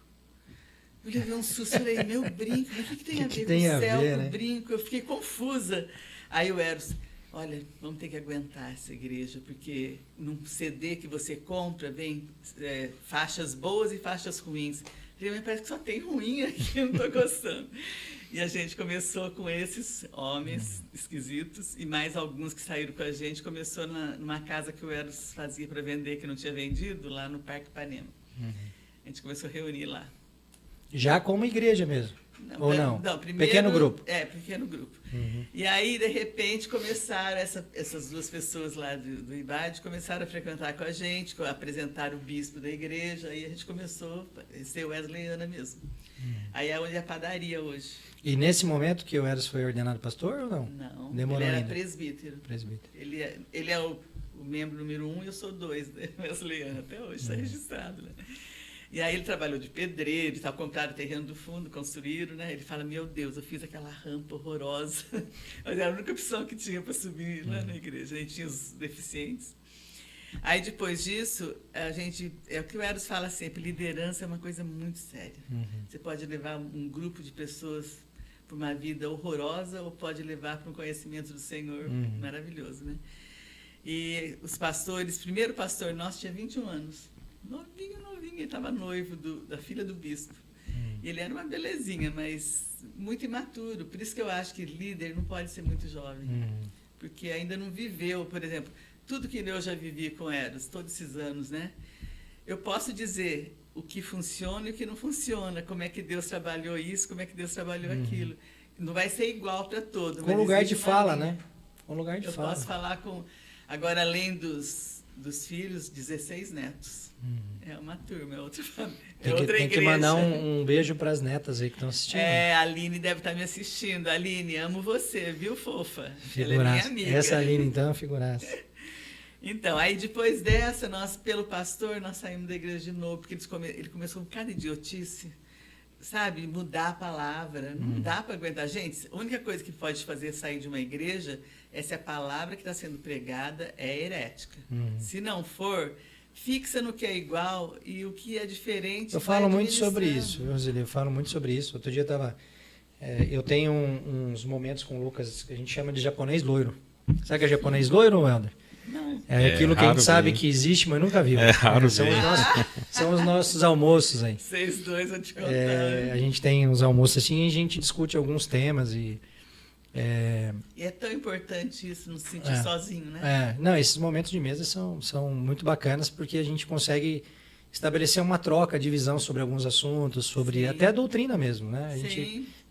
Eu levei um susto, falei, meu brinco, mas o que tem a ver com o céu, com o brinco? Eu fiquei confusa. Aí o Eros, olha, vamos ter que aguentar essa igreja, porque num CD que você compra, vem faixas boas e faixas ruins. Eu falei, mas parece que só tem ruim aqui, eu não estou gostando. E a gente começou com esses homens esquisitos e mais alguns que saíram com a gente. Começou numa casa que o Eros fazia para vender, que não tinha vendido, lá no Parque Ipanema. A gente começou a reunir lá. Já como igreja mesmo? Ou não? Não, primeiro, pequeno grupo? Pequeno grupo. E aí, de repente, começaram, essas duas pessoas lá do IBAD começaram a frequentar com a gente, apresentar o bispo da igreja, aí a gente começou a ser Wesleyana mesmo. Aí é onde é a padaria hoje. E nesse momento que o Eros foi ordenado pastor ou não? Não, demorou ele era ainda. presbítero. Ele é o membro número 1 e eu sou 2, né? Wesleyana, até hoje está registrado, né? E aí ele trabalhou de pedreiro, tal, compraram o terreno do fundo, construíram, né? Ele fala, meu Deus, eu fiz aquela rampa horrorosa. Mas era a única opção que tinha para subir lá na igreja. A gente tinha os deficientes. Aí depois disso, é o que o Eros fala sempre, liderança é uma coisa muito séria. Você pode levar um grupo de pessoas para uma vida horrorosa ou pode levar para um conhecimento do Senhor maravilhoso, né? E os pastores, primeiro pastor nosso tinha 21 anos. Novinho, ele estava noivo da filha do bispo. E ele era uma belezinha, mas muito imaturo. Por isso que eu acho que líder não pode ser muito jovem. Porque ainda não viveu, por exemplo, tudo que eu já vivi com Eros, todos esses anos, né? Eu posso dizer o que funciona e o que não funciona, como é que Deus trabalhou isso, como é que Deus trabalhou aquilo. Não vai ser igual para todo. Com lugar de fala, né? Com lugar de fala. Eu posso falar com... Agora, além dos filhos, 16 netos. É uma turma, é outra família. Tem que mandar um beijo para as netas aí que estão assistindo. A Aline deve estar me assistindo. Aline, amo você, viu, fofa? Figuraça. Ela é minha amiga. Essa Aline, então, é uma figuraça. Então, aí depois dessa, pelo pastor, nós saímos da igreja de novo, porque ele começou com cada idiotice, sabe? Mudar a palavra. Não dá para aguentar. Gente, a única coisa que pode fazer sair de uma igreja é se a palavra que está sendo pregada é herética. Se não for, fixa no que é igual e o que é diferente. Eu falo muito sobre isso, Roseli, eu falo muito sobre isso. Outro dia eu tenho uns momentos com o Lucas que a gente chama de japonês loiro. Sabe o que é japonês loiro, Helder? Não. É aquilo que a gente sabe ver. que existe, mas nunca viu. É raro ver. São os nossos almoços aí. Vocês dois vão te contar. A gente tem uns almoços assim e a gente discute alguns temas e é tão importante isso, não se sentir sozinho, né? Não, esses momentos de mesa são muito bacanas porque a gente consegue estabelecer uma troca de visão sobre alguns assuntos, sobre até a doutrina mesmo, né?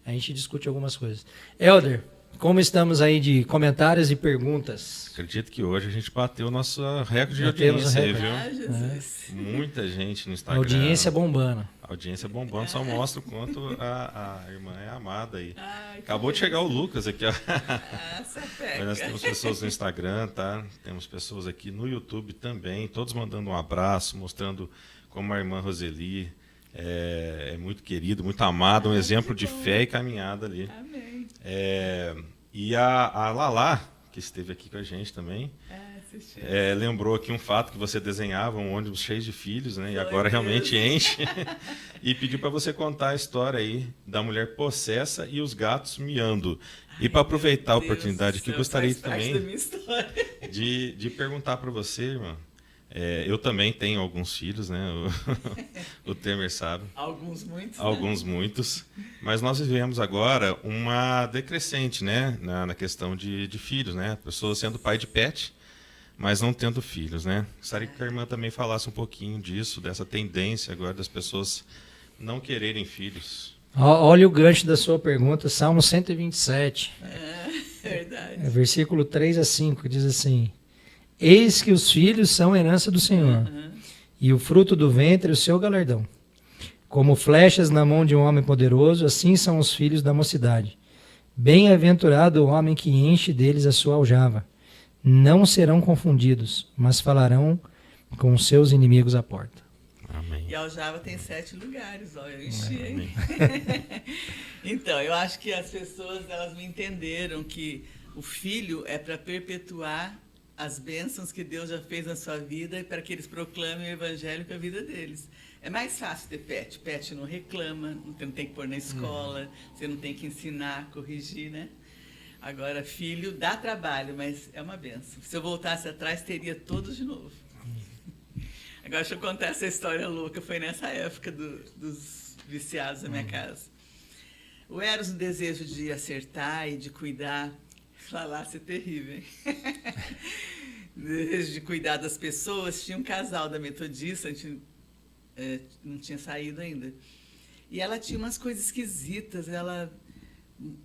A gente discute algumas coisas. Helder, como estamos aí de comentários e perguntas? Acredito que hoje a gente bateu o nosso recorde de audiência aí, viu? Ah, Jesus. Muita gente no A Instagram. audiência bombando. A audiência bombando, só mostra o quanto a irmã é amada aí. Ai, Acabou de chegar o Lucas aqui, ó. Sapeca. Mas nós temos pessoas no Instagram, tá? Temos pessoas aqui no YouTube também, todos mandando um abraço, mostrando como a irmã Roseli é muito querida, muito amada, um exemplo de fé e caminhada ali. Amém. E a Lala, que esteve aqui com a gente também, lembrou aqui um fato que você desenhava um ônibus cheio de filhos, né? E agora realmente enche. E pediu para você contar a história aí da mulher possessa e os gatos miando. E para aproveitar a oportunidade aqui, eu gostaria também de perguntar para você, irmã. Eu também tenho alguns filhos, né? O Temer sabe. Alguns muitos. Alguns muitos. Mas nós vivemos agora uma decrescente, né? Na questão de filhos, né? Pessoas sendo pai de pet, mas não tendo filhos, né? Gostaria que a irmã também falasse um pouquinho disso, dessa tendência agora das pessoas não quererem filhos. Olha o gancho da sua pergunta, Salmo 127, É verdade. versículo 3 a 5, diz assim: Eis que os filhos são herança do Senhor, e o fruto do ventre o seu galardão. Como flechas na mão de um homem poderoso, assim são os filhos da mocidade. Bem-aventurado o homem que enche deles a sua aljava. Não serão confundidos, mas falarão com os seus inimigos à porta. Amém. E a aljava tem 7 lugares, ó, eu enchi, hein? Então, eu acho que as pessoas, elas me entenderam que o filho é para perpetuar as bênçãos que Deus já fez na sua vida e para que eles proclamem o evangelho com a vida deles. É mais fácil ter pet. Pet não reclama, você não tem que pôr na escola, você não tem que ensinar, corrigir, né? Agora, filho dá trabalho, mas é uma benção. Se eu voltasse atrás, teria todos de novo. Agora, deixa eu contar essa história louca. Foi nessa época dos viciados da minha casa. O Eros, no desejo de acertar e de cuidar, falar ser terrível, hein? Desejo de cuidar das pessoas. Tinha um casal da Metodista, a gente não tinha saído ainda. E ela tinha umas coisas esquisitas, ela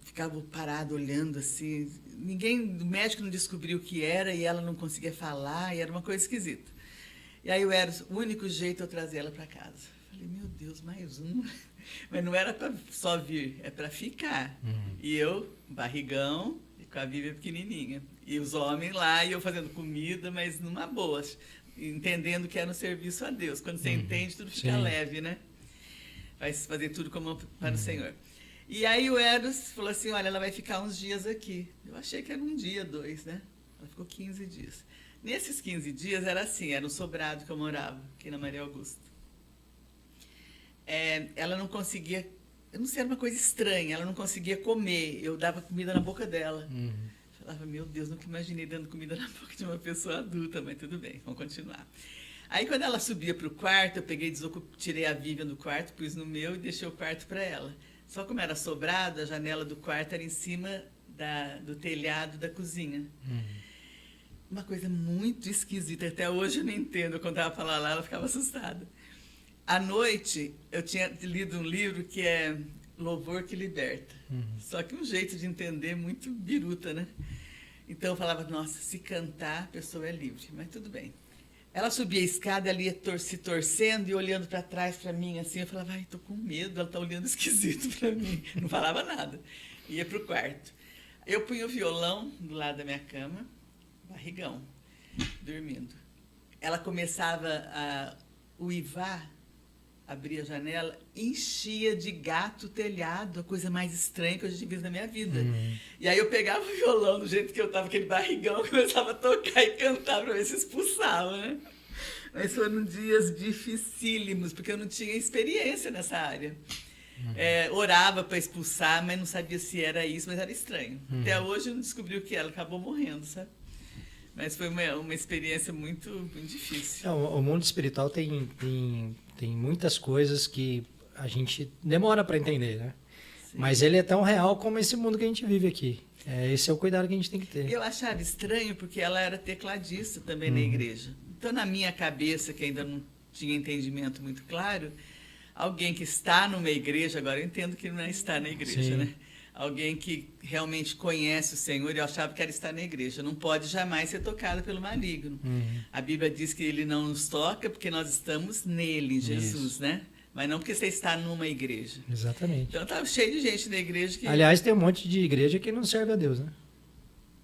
ficava parada olhando assim. O médico não descobriu o que era e ela não conseguia falar, e era uma coisa esquisita. E aí o único jeito eu trazer ela para casa. Falei, meu Deus, mais um. Mas não era para só vir, é para ficar. E eu, barrigão, com a Vivian pequenininha. E os homens lá, e eu fazendo comida, mas numa boa, entendendo que era um serviço a Deus. Quando você entende, tudo fica leve, né? Vai fazer tudo como para o Senhor. E aí o Eros falou assim, olha, ela vai ficar uns dias aqui. Eu achei que era 1 dia, 2, né? Ela ficou 15 dias. Nesses 15 dias era assim, era um sobrado que eu morava, aqui na Maria Augusta. Ela não conseguia, eu não sei, era uma coisa estranha, ela não conseguia comer, eu dava comida na boca dela. Falava, meu Deus, nunca imaginei dando comida na boca de uma pessoa adulta, mas tudo bem, vamos continuar. Aí quando ela subia para o quarto, eu peguei, tirei a Vivian do quarto, pus no meu e deixei o quarto para ela. Só como era sobrado, a janela do quarto era em cima do telhado da cozinha. Uma coisa muito esquisita, até hoje eu não entendo, quando ela falava lá, ela ficava assustada. À noite, eu tinha lido um livro que é Louvor que Liberta. Só que um jeito de entender muito biruta, né? Então eu falava, nossa, se cantar, a pessoa é livre, mas tudo bem. Ela subia a escada, ela ia se torcendo e olhando para trás para mim, assim, eu falava, ai, tô com medo, ela tá olhando esquisito para mim. Não falava nada. Ia pro quarto. Eu punha o violão do lado da minha cama, barrigão, dormindo. Ela começava a uivar, abria a janela, enchia de gato o telhado, a coisa mais estranha que eu já tinha visto na minha vida. E aí eu pegava o violão do jeito que eu estava, aquele barrigão, começava a tocar e cantar para ver se expulsava, né? Mas foram dias dificílimos, porque eu não tinha experiência nessa área. Orava para expulsar, mas não sabia se era isso, mas era estranho. Até hoje eu não descobri o que era, ela acabou morrendo, sabe? Mas foi uma experiência muito, muito difícil. O mundo espiritual tem muitas coisas que a gente demora para entender, né? Sim. Mas ele é tão real como esse mundo que a gente vive aqui. Esse é o cuidado que a gente tem que ter. Eu achava estranho porque ela era tecladista também na igreja. Então, na minha cabeça, que ainda não tinha entendimento muito claro, alguém que está numa igreja, agora eu entendo que não é estar na igreja, Sim. né? Alguém que realmente conhece o Senhor, eu achava que era estar na igreja. Não pode jamais ser tocada pelo maligno. A Bíblia diz que ele não nos toca porque nós estamos nele, em Jesus, né? Mas não porque você está numa igreja. Exatamente. Então, estava cheio de gente na igreja que... Aliás, tem um monte de igreja que não serve a Deus, né?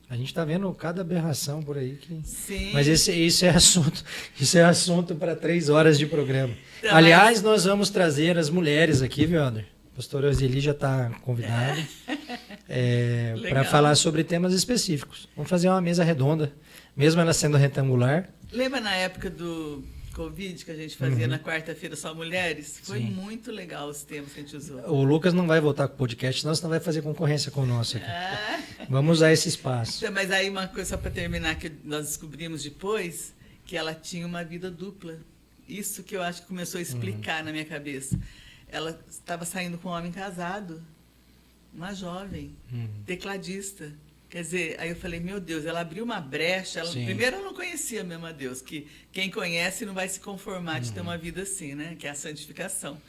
A gente está vendo cada aberração por aí. Sim. Mas isso é assunto para 3 horas de programa. Então, Aliás, nós vamos trazer as mulheres aqui, viu, Ander? A pastora Oseli já está convidada para falar sobre temas específicos. Vamos fazer uma mesa redonda, mesmo ela sendo retangular. Lembra na época do Covid que a gente fazia na quarta-feira só mulheres? Foi muito legal os temas que a gente usou. O Lucas não vai voltar com o podcast, senão vai fazer concorrência com o nosso aqui. Vamos usar esse espaço. Então, mas aí uma coisa só para terminar, que nós descobrimos depois, que ela tinha uma vida dupla. Isso que eu acho que começou a explicar na minha cabeça. Ela estava saindo com um homem casado, uma jovem, tecladista. Quer dizer, aí eu falei, meu Deus, ela abriu uma brecha. Primeiro, ela não conhecia mesmo a Deus, que quem conhece não vai se conformar de ter uma vida assim, né? Que é a santificação.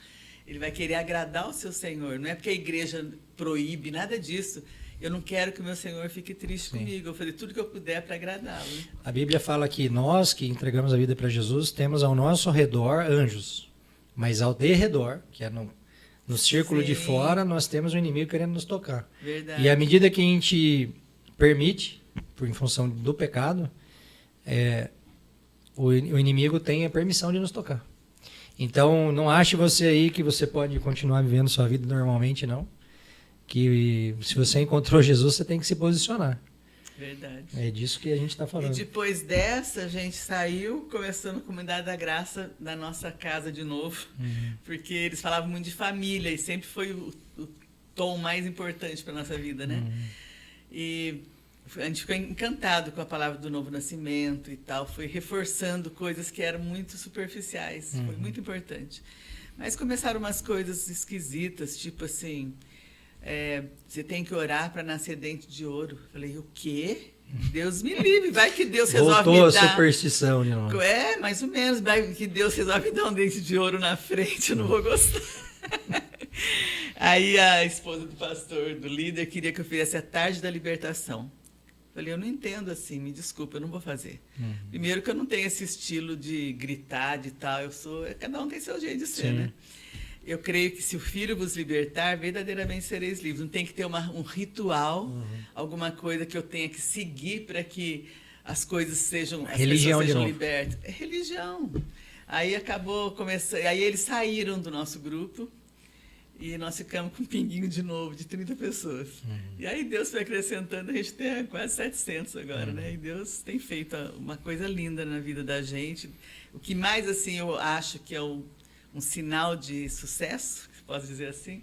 Ele vai querer agradar o seu Senhor. Não é porque a igreja proíbe, nada disso. Eu não quero que o meu Senhor fique triste comigo. Eu vou fazer tudo que eu puder para agradá-lo. A Bíblia fala que nós que entregamos a vida para Jesus temos ao nosso redor anjos, mas ao derredor, que é no círculo de fora, nós temos o inimigo querendo nos tocar. Verdade. E à medida que a gente permite, em função do pecado, o inimigo tem a permissão de nos tocar. Então, não ache você aí que você pode continuar vivendo sua vida normalmente, não. Que se você encontrou Jesus, você tem que se posicionar. Verdade. É disso que a gente está falando. E depois dessa, a gente saiu, começando a Comunidade da Graça da nossa casa de novo, porque eles falavam muito de família e sempre foi o tom mais importante para a nossa vida, né? E a gente ficou encantado com a palavra do novo nascimento e tal, foi reforçando coisas que eram muito superficiais, foi muito importante. Mas começaram umas coisas esquisitas, tipo assim, você tem que orar para nascer dente de ouro. Falei, o quê? Deus me livre, vai que Deus resolve Voltou me dar... a superstição de novo. Mais ou menos, vai que Deus resolve me dar um dente de ouro na frente, eu não vou gostar. Aí a esposa do pastor, do líder, queria que eu fizesse a tarde da libertação. Falei, eu não entendo assim, me desculpa, eu não vou fazer. Primeiro que eu não tenho esse estilo de gritar, de tal, cada um tem seu jeito de ser, né? Eu creio que se o Filho vos libertar, verdadeiramente sereis livres. Não tem que ter um ritual, alguma coisa que eu tenha que seguir para que as coisas sejam, as religião pessoas sejam de novo. libertas. É religião. Aí acabou começando, aí eles saíram do nosso grupo e nós ficamos com um pinguinho de novo, de 30 pessoas. E aí Deus foi acrescentando, a gente tem quase 700 agora, né? E Deus tem feito uma coisa linda na vida da gente. O que mais, assim, eu acho que é um sinal de sucesso, posso dizer assim,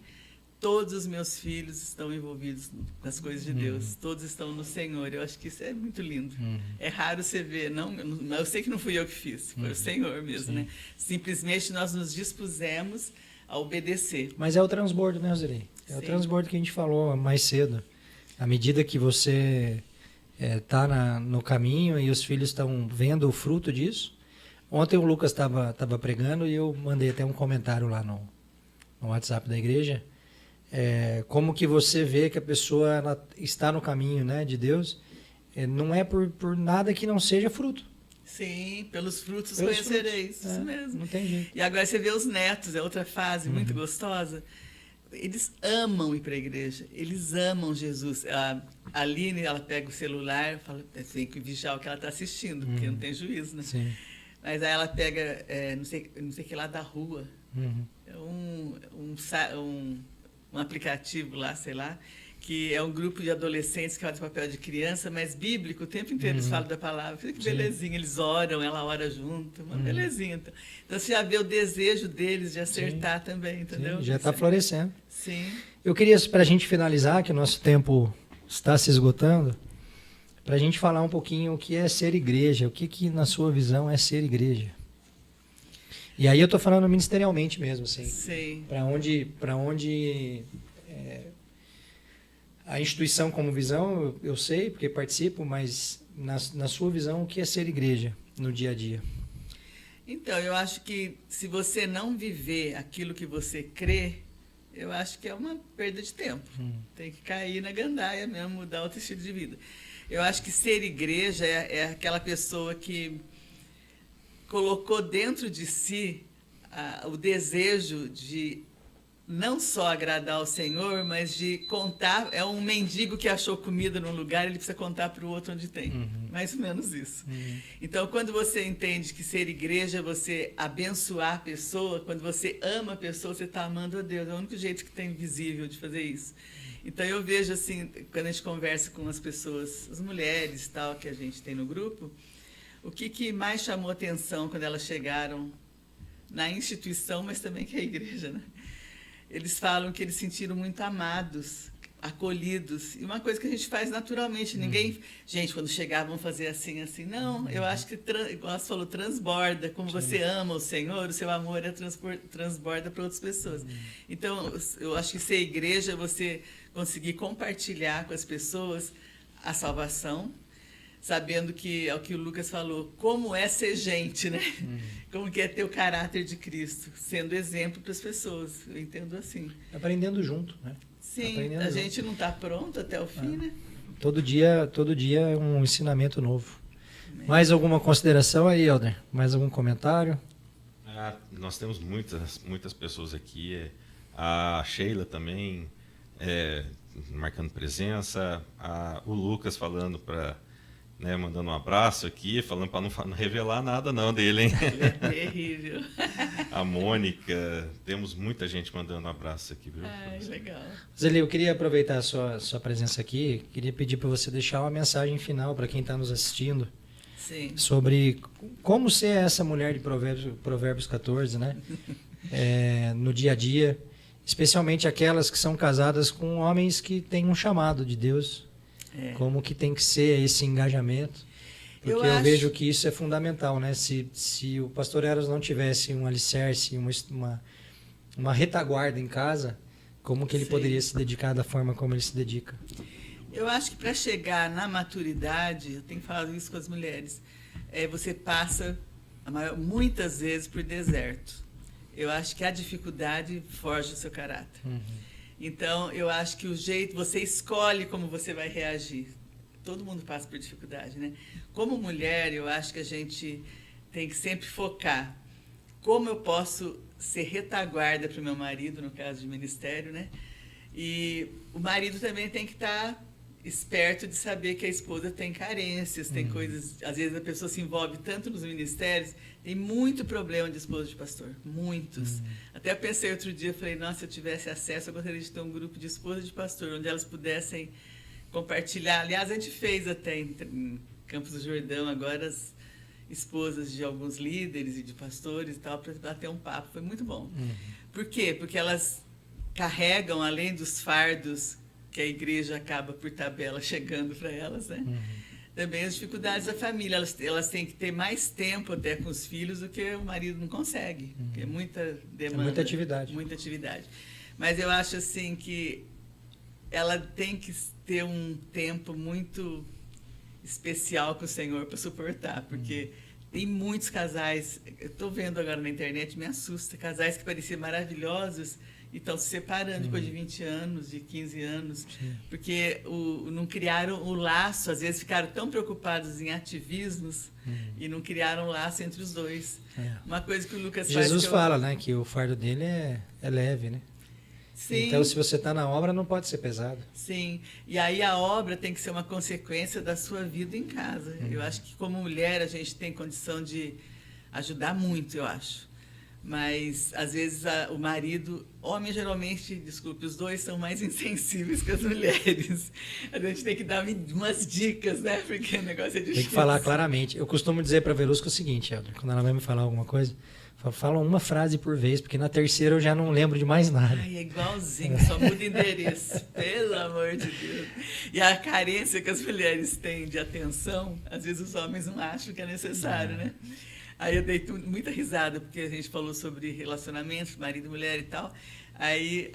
todos os meus filhos estão envolvidos nas coisas de Deus, todos estão no Senhor. Eu acho que isso é muito lindo. É raro você ver, eu sei que não fui eu que fiz, foi o Senhor mesmo, né? Simplesmente nós nos dispusemos a obedecer. Mas é o transbordo, né, Roseli? É o transbordo que a gente falou mais cedo. À medida que você está no caminho e os filhos estão vendo o fruto disso. Ontem o Lucas estava pregando e eu mandei até um comentário lá no WhatsApp da igreja. Como que você vê que a pessoa ela está no caminho, né, de Deus, não é por nada que não seja fruto. Sim, pelos frutos Pelos conhecereis, frutos. isso mesmo. Não tem jeito. E agora você vê os netos, é outra fase muito gostosa. Eles amam ir para a igreja, eles amam Jesus. A Aline, ela pega o celular, fala, tem que vigiar o que ela está assistindo, porque não tem juízo, né? Sim. Mas aí ela pega, não sei que lá da rua, um aplicativo lá, sei lá, que é um grupo de adolescentes que fazem papel de criança, mas bíblico, o tempo inteiro eles falam da palavra. Que belezinha, eles oram, ela ora junto, uma belezinha. Então você já vê o desejo deles de acertar também, entendeu? Sim, já está florescendo. Sim. Eu queria, para a gente finalizar, que o nosso tempo está se esgotando, para a gente falar um pouquinho o que é ser igreja, o que na sua visão é ser igreja. E aí eu estou falando ministerialmente mesmo, assim. Sim. Para onde a instituição como visão, eu sei, porque participo, mas na sua visão, o que é ser igreja no dia a dia? Então, eu acho que se você não viver aquilo que você crê, eu acho que é uma perda de tempo. Tem que cair na gandaia mesmo, mudar outro estilo de vida. Eu acho que ser igreja é aquela pessoa que colocou dentro de si o desejo de não só agradar ao Senhor, mas de contar. É um mendigo que achou comida num lugar, ele precisa contar para o outro onde tem. Mais ou menos isso. Então, quando você entende que ser igreja é você abençoar a pessoa, quando você ama a pessoa, você está amando a Deus. É o único jeito que tem visível de fazer isso. Então, eu vejo assim, quando a gente conversa com as pessoas, as mulheres tal, que a gente tem no grupo, o que mais chamou atenção quando elas chegaram na instituição, mas também que é a igreja, né? Eles falam que eles se sentiram muito amados, acolhidos. E uma coisa que a gente faz naturalmente. Ninguém... Gente, quando chegar, vão fazer assim, assim. Não, eu acho que, igual você falou, transborda. Como você ama o Senhor, o seu amor transborda para outras pessoas. Então, eu acho que ser igreja é você conseguir compartilhar com as pessoas a salvação, sabendo que, é o que o Lucas falou, como é ser gente, né? Como que é ter o caráter de Cristo, sendo exemplo para as pessoas. Eu entendo assim. Aprendendo junto, né? Sim, Aprendendo a junto. gente não está pronto até o fim, né? Todo dia é um ensinamento novo. Mais alguma consideração aí, Helder? Mais algum comentário? Nós temos muitas pessoas aqui. A Sheila também marcando presença. O Lucas falando mandando um abraço aqui, falando para não revelar nada não dele, hein? Ele é terrível. A Mônica, temos muita gente mandando um abraço aqui, viu? Legal. Zeli, eu queria aproveitar a sua presença aqui, queria pedir para você deixar uma mensagem final para quem está nos assistindo. Sim. Sobre como ser essa mulher de Provérbios 14, né? No dia a dia, especialmente aquelas que são casadas com homens que têm um chamado de Deus. Como que tem que ser esse engajamento? Porque eu vejo que isso é fundamental, né? Se o pastor Eros não tivesse um alicerce, uma retaguarda em casa, como que ele poderia se dedicar da forma como ele se dedica? Eu acho que para chegar na maturidade, eu tenho falado isso com as mulheres, você passa muitas vezes por deserto. Eu acho que a dificuldade forja o seu caráter. Então, eu acho que o jeito, você escolhe como você vai reagir. Todo mundo passa por dificuldade, né? Como mulher, eu acho que a gente tem que sempre focar como eu posso ser retaguarda para o meu marido, no caso de ministério, né? E o marido também tem que estar esperto de saber que a esposa tem carências, tem coisas... Às vezes a pessoa se envolve tanto nos ministérios, tem muito problema de esposa de pastor, muitos. Até eu pensei outro dia, falei, nossa, se eu tivesse acesso, eu gostaria de ter um grupo de esposa de pastor, onde elas pudessem compartilhar. Aliás, a gente fez até em Campos do Jordão, agora as esposas de alguns líderes e de pastores e tal, para bater um papo, foi muito bom. Por quê? Porque elas carregam, além dos fardos que a igreja acaba por tabela chegando para elas, né? Também as dificuldades da família. Elas têm que ter mais tempo até com os filhos do que o marido não consegue. Porque é muita demanda. Muita atividade. Muita atividade. Mas eu acho assim que ela tem que ter um tempo muito especial com o Senhor para suportar, porque tem muitos casais, eu estou vendo agora na internet, me assusta, casais que pareciam maravilhosos e estão se separando depois de 20 anos, de 15 anos, porque não criaram o laço, às vezes ficaram tão preocupados em ativismos e não criaram um laço entre os dois. Uma coisa que o Lucas faz... Jesus fala, né, que o fardo dele é leve, né? Sim. Então, se você está na obra, não pode ser pesado. Sim, e aí a obra tem que ser uma consequência da sua vida em casa. Eu acho que como mulher a gente tem condição de ajudar muito, eu acho. Mas, às vezes, o marido, homem geralmente, desculpe, os dois são mais insensíveis que as mulheres. A gente tem que dar umas dicas, né? Porque o negócio é difícil. Tem que falar claramente. Eu costumo dizer para a Verusca o seguinte, Helder, quando ela vai me falar alguma coisa, fala uma frase por vez, porque na terceira eu já não lembro de mais nada. Ai, é igualzinho, só muda endereço, pelo amor de Deus. E a carência que as mulheres têm de atenção, às vezes os homens não acham que é necessário, né? Aí eu dei muita risada, porque a gente falou sobre relacionamentos, marido e mulher e tal. Aí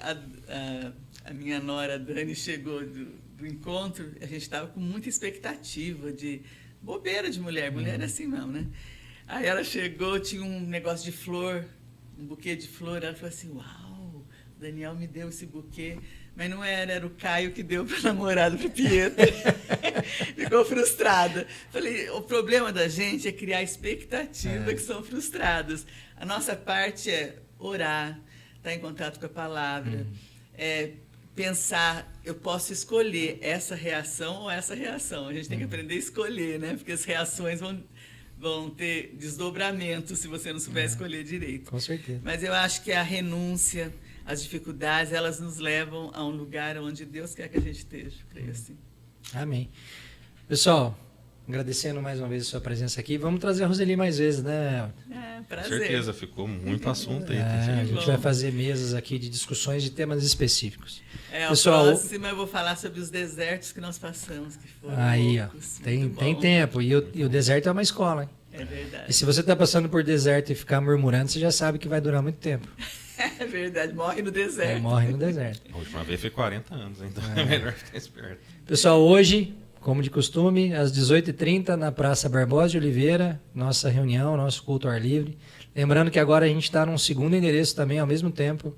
a minha nora, Dani, chegou do encontro, a gente estava com muita expectativa de bobeira de mulher. Mulher é assim mesmo, né? Aí ela chegou, tinha um negócio de flor, um buquê de flor. Ela falou assim, uau, o Daniel me deu esse buquê. Mas não era o Caio que deu para o namorado, para o Pietro. Ficou frustrada. Falei, o problema da gente é criar expectativa que são frustradas. A nossa parte é orar, estar em contato com a palavra, pensar, eu posso escolher essa reação ou essa reação. A gente tem que aprender a escolher, né? Porque as reações vão ter desdobramento se você não souber escolher direito. Com certeza. Mas eu acho que a renúncia, as dificuldades, elas nos levam a um lugar onde Deus quer que a gente esteja, creio assim. Amém. Pessoal, agradecendo mais uma vez a sua presença aqui. Vamos trazer a Roseli mais vezes, né? Com Prazer. certeza, ficou muito assunto aí. A gente vai fazer mesas aqui de discussões de temas específicos. Pessoal, a próxima eu vou falar sobre os desertos que nós passamos, que foram aí, loucos, ó, tem tempo. E o deserto é uma escola, hein? É verdade. E se você está passando por deserto e ficar murmurando, você já sabe que vai durar muito tempo. É verdade, morre no deserto. Morre no deserto. A última vez foi 40 anos, então é melhor ficar esperto. Pessoal, hoje, como de costume, às 18h30 na Praça Barbosa de Oliveira, nossa reunião, nosso culto ao ar livre. Lembrando que agora a gente está num segundo endereço também, ao mesmo tempo,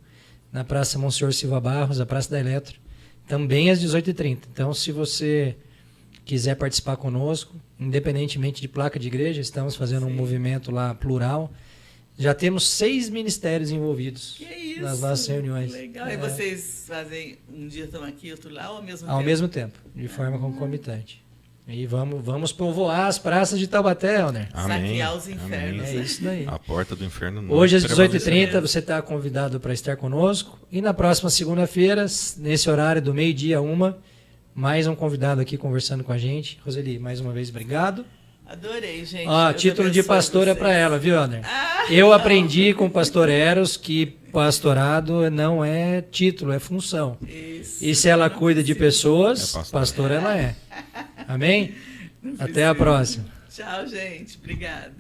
na Praça Monsenhor Silva Barros, a Praça da Eletro, também às 18h30. Então, se você quiser participar conosco, independentemente de placa de igreja, estamos fazendo um movimento lá plural. Já temos 6 ministérios envolvidos nas nossas reuniões. Legal. E vocês fazem, um dia estão aqui, outro lá, ou ao mesmo tempo? Ao mesmo tempo, de forma concomitante. E vamos povoar as praças de Taubaté, Helner. Amém. Saquear os infernos. Amém. É isso daí. A porta do inferno não Hoje às prevalecerá. 18h30 você está convidado para estar conosco. E na próxima segunda-feira, nesse horário do meio-dia a 1h, mais um convidado aqui conversando com a gente. Roseli, mais uma vez, obrigado. Adorei, gente. Ó, Deus título de abençoe pastor é vocês. para ela, viu, Helner? Eu aprendi com o pastor Eros que pastorado não é título, é função. Isso. E se ela cuida de pessoas, É pastor. pastor ela é. Amém? Não Até a precisa. próxima. Tchau, gente. Obrigada.